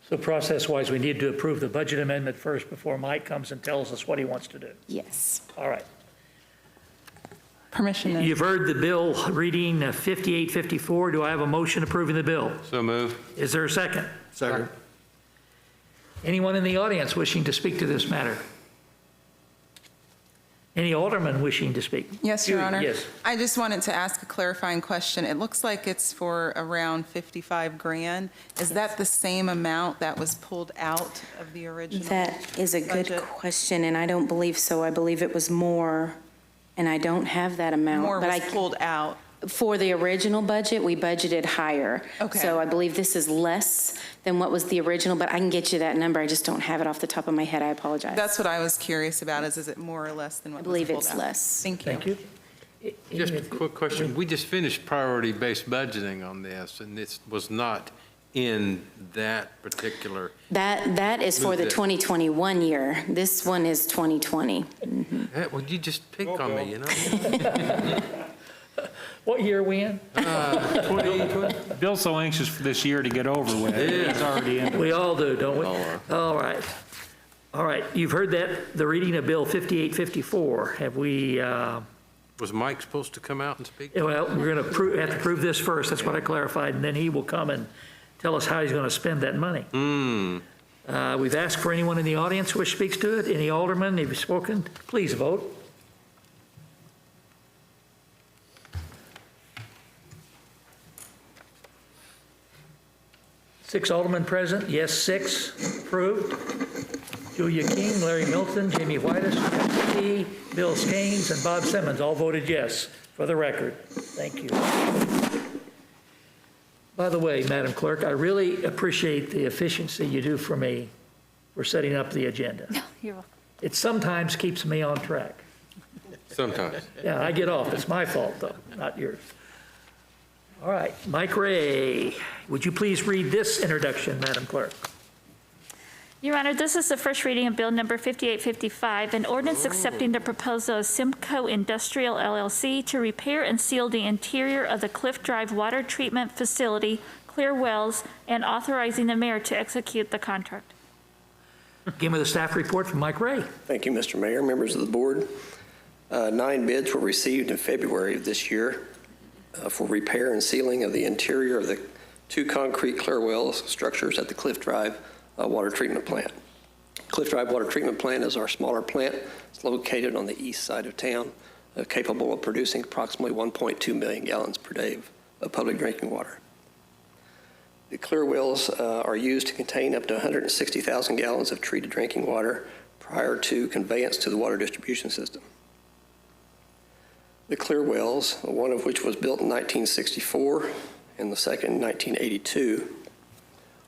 So process-wise, we need to approve the budget amendment first before Mike comes and tells us what he wants to do. Yes. All right. Permission. You've heard the bill reading 5854. Do I have a motion approving the bill? So moved. Is there a second? Second. Anyone in the audience wishing to speak to this matter? Any alderman wishing to speak? Yes, Your Honor. Yes. I just wanted to ask a clarifying question. It looks like it's for around 55 grand. Is that the same amount that was pulled out of the original That is a good budget? question, and I don't believe so. I believe it was more, and I don't have that amount. More but was pulled out. For the original budget, we budgeted higher. Okay. So I believe this is less than what was the original, but I can get you that number. I just don't have it off the top of my head. I apologize. That's what I was curious about, is it more or less than what I was believe pulled it's out? less. Thank you. Thank you. Just a quick question. We just finished priority-based budgeting on this, and this was not in that particular. That is for the Move it. 2021 year. This one is 2020. Hey, well, you just pick on me, you know? What year are we in? 2020. Bill's so anxious for this year to get over with. It's already in. We all do, don't we? All right. All right. You've heard that, the reading of Bill 5854. Have we, Was Mike supposed to come out and speak? well, we're going to have to prove this first. That's what I clarified. And then he will come and tell us how he's going to spend that money. We've asked for anyone in the audience who speaks to it. Any aldermen, have you spoken? Please vote. Six aldermen present, yes, 6, approved. Julia King, Larry Milton, Jamie Whitish, Jeff Key, Bill Skanes, and Bob Simmons all voted yes, for the record. Thank you. By the way, Madam Clerk, I really appreciate the efficiency you do for me for setting up the agenda. You're welcome. It sometimes keeps me on track. Sometimes. Yeah, I get off. It's my fault, though, not yours. All right, Mike Ray, would you please read this introduction, Madam Clerk? Your Honor, this is the first reading of bill number 5855, an ordinance accepting the proposal of Simcoe Industrial LLC to repair and seal the interior of the Cliff Drive Water Treatment Facility, clear wells, and authorizing the mayor to execute the contract. Give me the staff report from Mike Ray. Thank you, Mr. Mayor, members of the board. 9 bids were received in February of this year for repair and sealing of the interior of the 2 concrete clear wells structures at the Cliff Drive water treatment plant. Cliff Drive Water Treatment Plant is our smaller plant. It's located on the east side of town, capable of producing approximately 1.2 million gallons per day of public drinking water. The clear wells are used to contain up to 160,000 gallons of treated drinking water prior to conveyance to the water distribution system. The clear wells, one of which was built in 1964 and the second in 1982,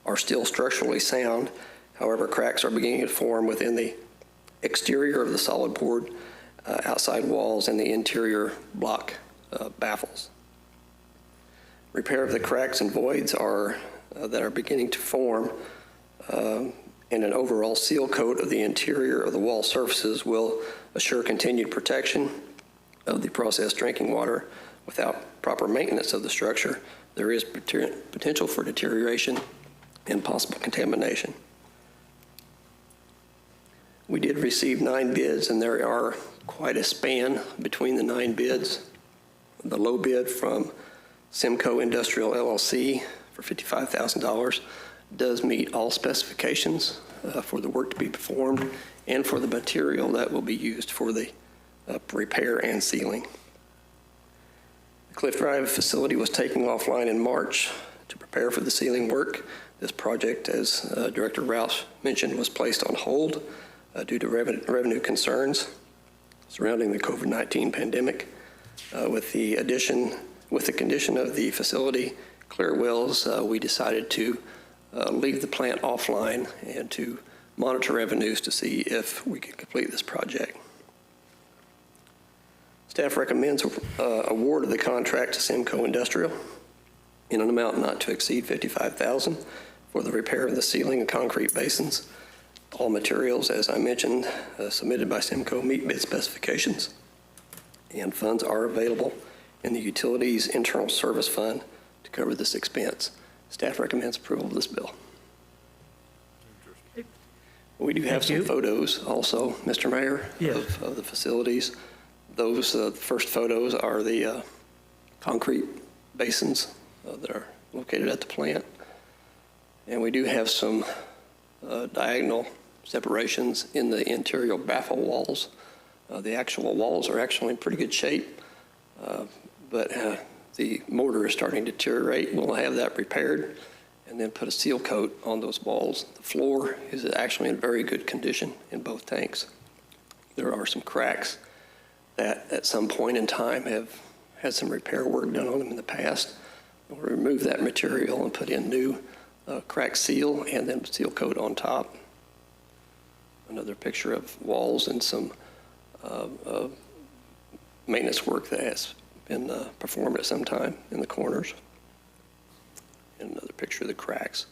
are still structurally sound. However, cracks are beginning to form within the exterior of the solid board outside walls and the interior block baffles. Repair of the cracks and voids that are beginning to form and an overall seal coat of the interior of the wall surfaces will assure continued protection of the processed drinking water. Without proper maintenance of the structure, there is potential for deterioration and possible contamination. We did receive 9 bids, and there are quite a span between the 9 bids. The low bid from Simcoe Industrial LLC for $55,000 does meet all specifications for the work to be performed and for the material that will be used for the repair and sealing. The Cliff Drive facility was taken offline in March to prepare for the sealing work. This project, as Director Rouse mentioned, was placed on hold due to revenue concerns surrounding the COVID-19 pandemic. With the condition of the facility clear wells, we decided to leave the plant offline and to monitor revenues to see if we could complete this project. Staff recommends award of the contract to Simcoe Industrial in an amount not to exceed $55,000 for the repair of the ceiling and concrete basins. All materials, as I mentioned, submitted by Simcoe meet bid specifications, and funds are available in the Utilities Internal Service Fund to cover this expense. Staff recommends approval of this bill. We do have some photos also, Mr. Mayor, of the facilities. Those first photos are the concrete basins that are located at the plant. And we do have some diagonal separations in the interior baffle walls. The actual walls are actually in pretty good shape, but the mortar is starting to deteriorate. We'll have that repaired and then put a seal coat on those walls. The floor is actually in very good condition in both tanks. There are some cracks that at some point in time have had some repair work done on them in the past. We'll remove that material and put in new crack seal and then seal coat on top. Another picture of walls and some maintenance work that has been performed at some time in the corners. And another picture of the cracks.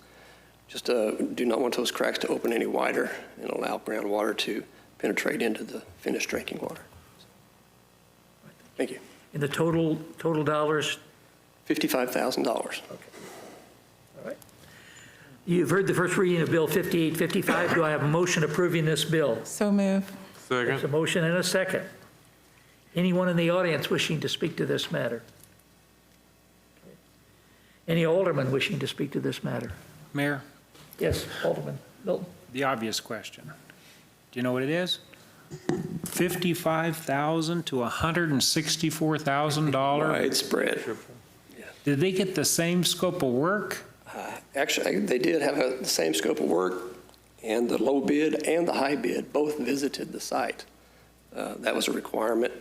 Just do not want those cracks to open any wider and allow groundwater to penetrate into the finished drinking water. Thank you. And the total dollars? $55,000. Okay. All right. You've heard the first reading of Bill 5855. Do I have a motion approving this bill? So move. There's a motion and a second. Anyone in the audience wishing to speak to this matter? Any alderman wishing to speak to this matter? Mayor? Yes, Alderman Milton. The obvious question. Do you know what it is? $55,000 to $164,000? Widespread. Did they get the same scope of work? Actually, they did have the same scope of work, and the low bid and the high bid both visited the site. That was a requirement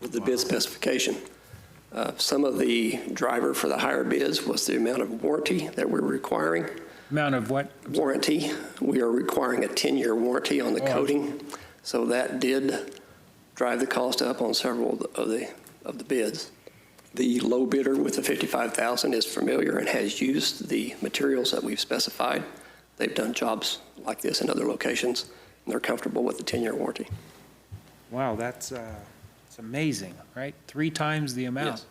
with the bid specification. Some of the driver for the higher bids was the amount of warranty that we're requiring. Amount of what? Warranty. We are requiring a 10-year warranty on the coating, so that did drive the cost up on several of the bids. The low bidder with the $55,000 is familiar and has used the materials that we've specified. They've done jobs like this in other locations, and they're comfortable with the 10-year warranty. Wow, that's amazing, right? 3 times the amount.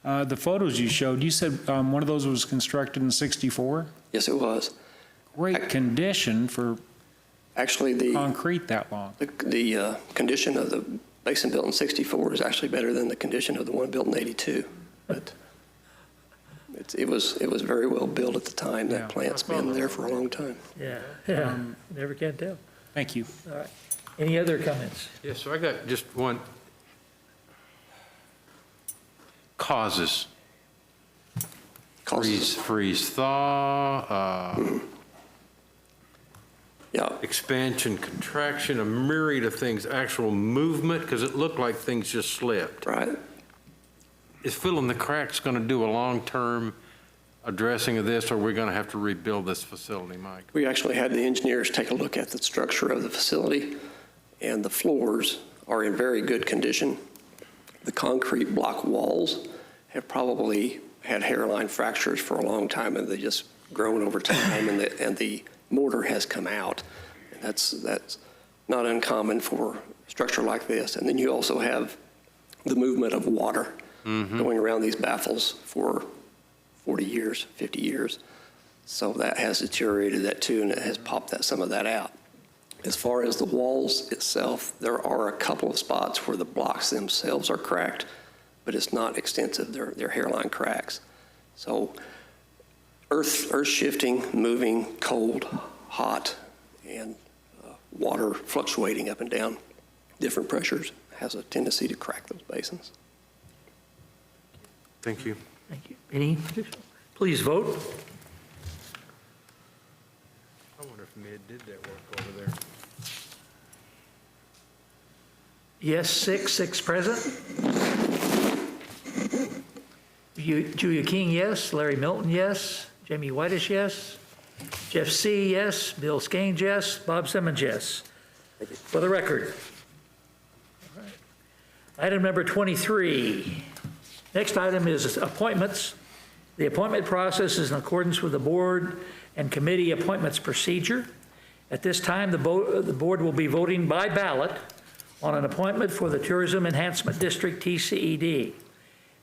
Yes. The photos you showed, you said one of those was constructed in '64? Yes, it was. Great condition for actually the concrete that long. The condition of the basin built in '64 is actually better than the condition of the one built in '82. But It was very well built at the time. That plant's been there for a long time. Yeah, never can tell. Thank you. All right. Any other comments? Yes, so I got just one. Causes. Freeze thaw, expansion, contraction, a myriad of things, actual movement, because it looked like things just slipped. Right. Is filling the cracks going to do a long-term addressing of this, or are we going to have to rebuild this facility, Mike? We actually had the engineers take a look at the structure of the facility, and the floors are in very good condition. The concrete block walls have probably had hairline fractures for a long time, and they just grown over time, and the mortar has come out. And that's not uncommon for a structure like this. And then you also have the movement of water going around these baffles for 40 years, 50 years. So that has deteriorated that too, and it has popped some of that out. As far as the walls itself, there are a couple of spots where the blocks themselves are cracked, but it's not extensive. They're hairline cracks. So earth shifting, moving, cold, hot, and water fluctuating up and down, different pressures, has a tendency to crack those basins. Thank you. Thank you. Any? Please vote. I wonder if Mid did that work over there. Yes, six present. Julia King, yes. Larry Milton, yes. Jamie Whitish, yes. Jeff C., yes. Bill Skanes, yes. Bob Simmons, yes. For the record. All right. Item number 23. Next item is appointments. The appointment process is in accordance with the board and committee appointments procedure. At this time, the board will be voting by ballot on an appointment for the Tourism Enhancement District, TCED.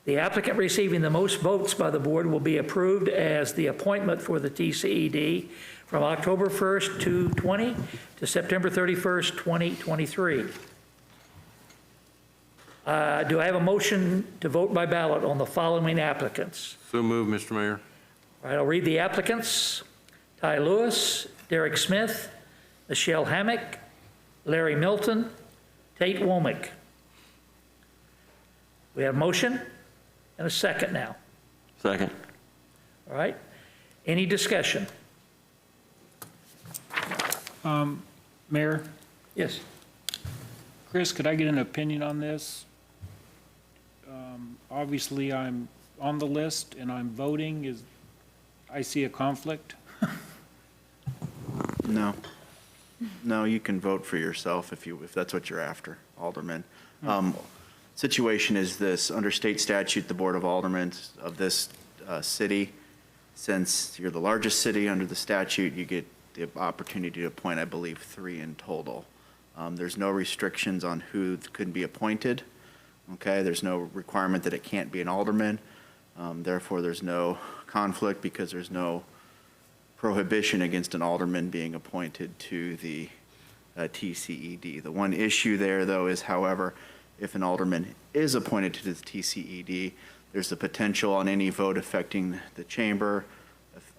The applicant receiving the most votes by the board will be approved as the appointment for the TCED from October 1st, 2020 to September 31st, 2023. Do I have a motion to vote by ballot on the following applicants? So moved, Mr. Mayor. All right, I'll read the applicants. Ty Lewis, Derek Smith, Michelle Hammack, Larry Milton, Tate Womack. We have a motion and a second now. Second. All right. Any discussion? Mayor? Yes. Chris, could I get an opinion on this? Obviously, I'm on the list and I'm voting. I see a conflict? No. No, you can vote for yourself if that's what you're after, Alderman. Situation is this: under state statute, the Board of Aldermen of this city, since you're the largest city under the statute, you get the opportunity to appoint, I believe, 3 in total. There's no restrictions on who could be appointed. Okay, there's no requirement that it can't be an alderman. Therefore, there's no conflict because there's no prohibition against an alderman being appointed to the TCED. The one issue there, though, is, however, if an alderman is appointed to the TCED, there's the potential on any vote affecting the chamber,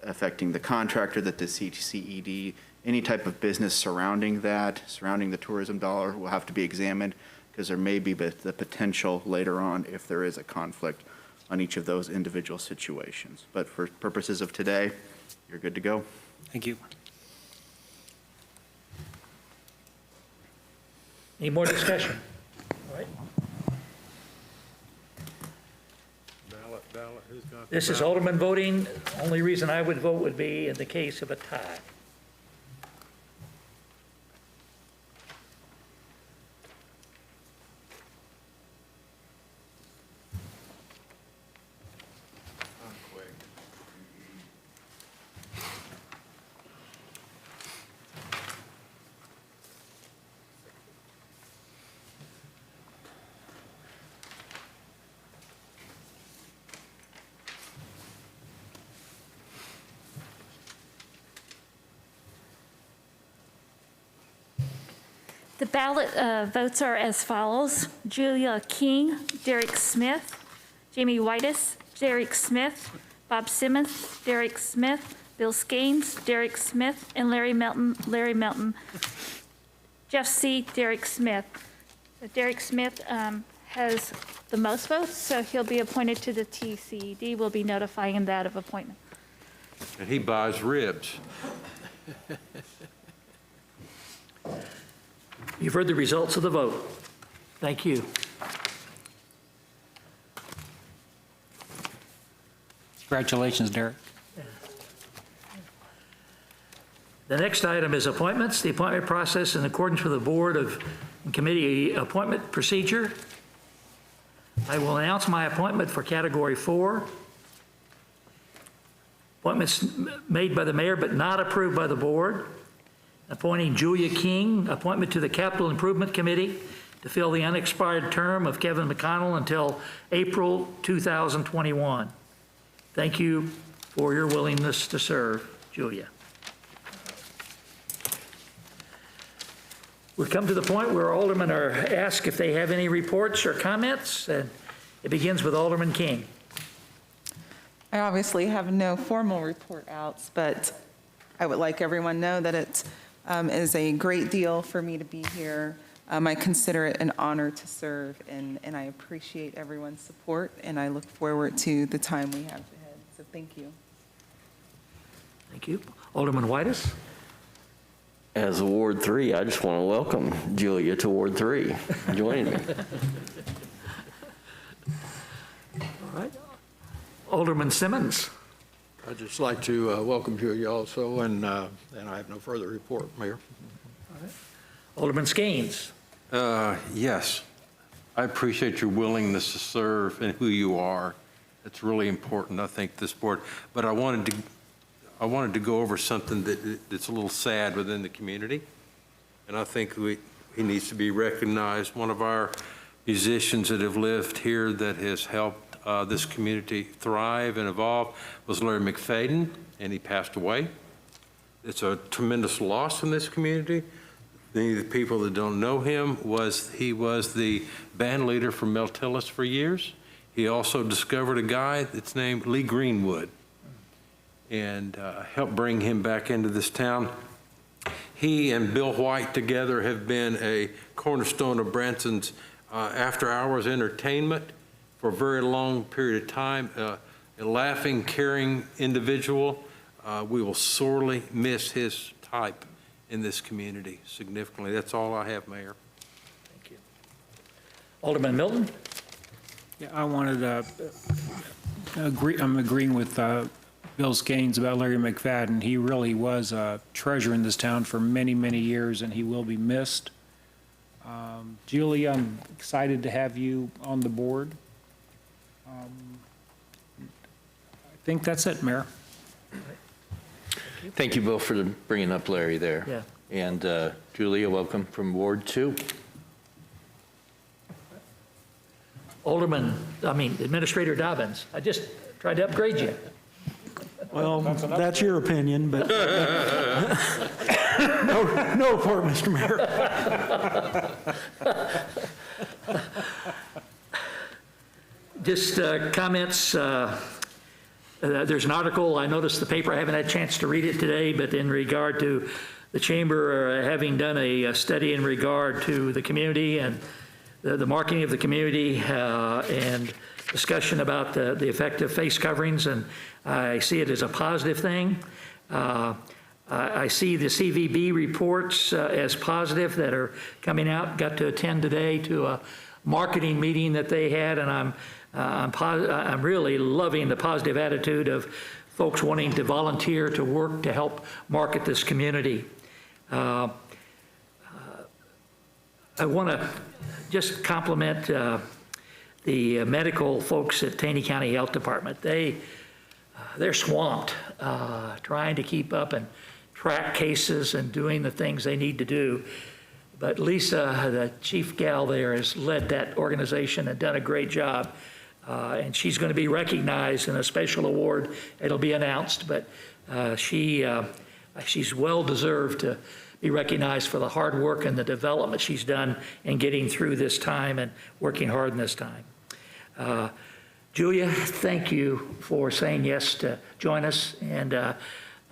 affecting the contractor that the TCED, any type of business surrounding the tourism dollar will have to be examined, because there may be the potential later on if there is a conflict on each of those individual situations. But for purposes of today, you're good to go. Thank you. Any more discussion? All right. Ballot, who's got This is Alderman voting. Only reason I would vote would be in the case of a tie. The ballot votes are as follows: Julia King, Derek Smith, Jamie Whitis, Derek Smith, Bob Simmons, Derek Smith, Bill Skanes, Derek Smith, and Larry Melton. Jeff C., Derek Smith. Derek Smith has the most votes, so he'll be appointed to the TCED. We'll be notifying him that of appointment. And he buys ribs. You've heard the results of the vote. Thank you. Congratulations, Derek. The next item is appointments. The appointment process in accordance with the Board of and Committee appointment procedure. I will announce my appointment for Category 4. Appointments made by the mayor but not approved by the board. Appointing Julia King, appointment to the Capital Improvement Committee to fill the unexpired term of Kevin McConnell until April 2021. Thank you for your willingness to serve, Julia. We've come to the point where aldermen are asked if they have any reports or comments, and it begins with Alderman King. I obviously have no formal report outs, but I would like everyone to know that it is a great deal for me to be here. I consider it an honor to serve, and I appreciate everyone's support, and I look forward to the time we have ahead. So thank you. Thank you. Alderman Whitus. As a Ward 3, I just want to welcome Julia to Ward 3, joining me. All right. Alderman Simmons. I'd just like to welcome Julia also, and I have no further report, Mayor. All right. Alderman Skanes. Yes, I appreciate your willingness to serve and who you are. It's really important, I think, this board. But I wanted to go over something that's a little sad within the community, and I think he needs to be recognized. One of our musicians that have lived here that has helped this community thrive and evolve was Larry McFadden, and he passed away. It's a tremendous loss in this community. Many of the people that don't know him he was the band leader for Mel Tillis for years. He also discovered a guy that's named Lee Greenwood and helped bring him back into this town. He and Bill White together have been a cornerstone of Branson's after-hours entertainment for a very long period of time. A laughing, caring individual. We will sorely miss his type in this community significantly. That's all I have, Mayor. Thank you. Alderman Milton. Yeah, I wanted to agree. I'm agreeing with Bill Skanes about Larry McFadden. He really was a treasure in this town for many, many years, and he will be missed. Julia, I'm excited to have you on the board. I think that's it, Mayor. Thank you, Bill, for bringing up Larry there. Yeah. And Julia, welcome from Ward 2. Administrator Dobbins. I just tried to upgrade you. Well, that's your opinion, but no report, Mr. Mayor. Just comments. There's an article, I noticed the paper, I haven't had a chance to read it today, but in regard to the chamber having done a study in regard to the community and the marketing of the community and discussion about the effect of face coverings, and I see it as a positive thing. I see the CVB reports as positive that are coming out. Got to attend today to a marketing meeting that they had, and I'm really loving the positive attitude of folks wanting to volunteer to work to help market this community. I want to just compliment the medical folks at Taney County Health Department. They're swamped trying to keep up and track cases and doing the things they need to do. But Lisa, the chief gal there, has led that organization and done a great job. And she's going to be recognized in a special award. It'll be announced, but she's well deserved to be recognized for the hard work and the development she's done in getting through this time and working hard in this time. Julia, thank you for saying yes to join us. And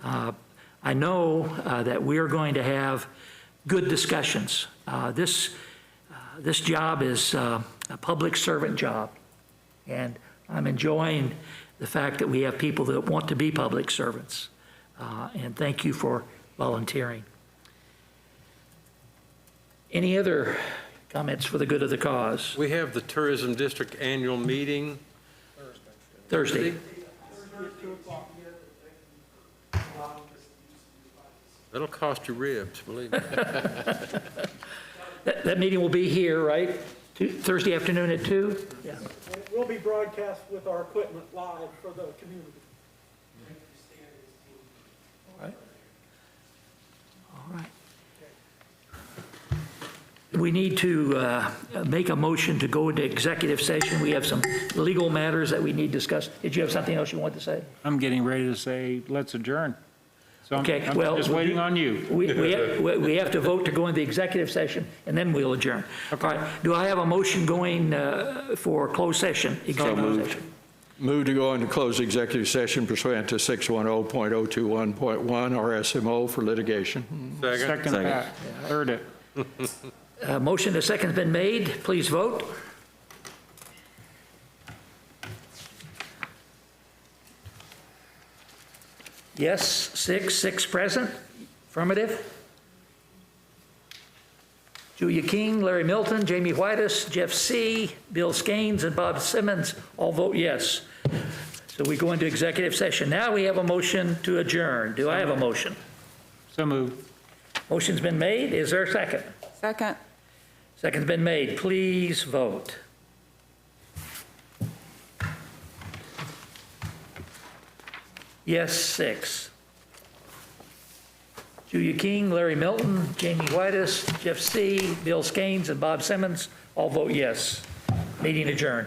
I know that we're going to have good discussions. This job is a public servant job, and I'm enjoying the fact that we have people that want to be public servants. And thank you for volunteering. Any other comments for the good of the cause? We have the Tourism District Annual Meeting. Thursday. That'll cost you ribs, believe me. That meeting will be here, right? Thursday afternoon at 2? Yeah. It will be broadcast with our equipment live for the community. All right. All right. We need to make a motion to go into executive session. We have some legal matters that we need to discuss. Did you have something else you want to say? I'm getting ready to say, let's adjourn. So Okay, I'm well, just waiting on you. We have to vote to go into executive session, and then we'll adjourn. All right, do I have a motion going for closed session? Executive session. Move to go into closed executive session pursuant to 610.021.1 RSMO for litigation. Second that. Heard it. Motion to second has been made. Please vote. Yes, 6 present. Affirmative. Julia King, Larry Milton, Jamie Whitus, Jeff C., Bill Skanes, and Bob Simmons all vote yes. So we go into executive session. Now we have a motion to adjourn. Do I have a motion? So moved. Motion's been made. Is there a second? Second. Second's been made. Please vote. Yes, 6. Julia King, Larry Milton, Jamie Whitus, Jeff C., Bill Skanes, and Bob Simmons all vote yes. Meeting adjourned.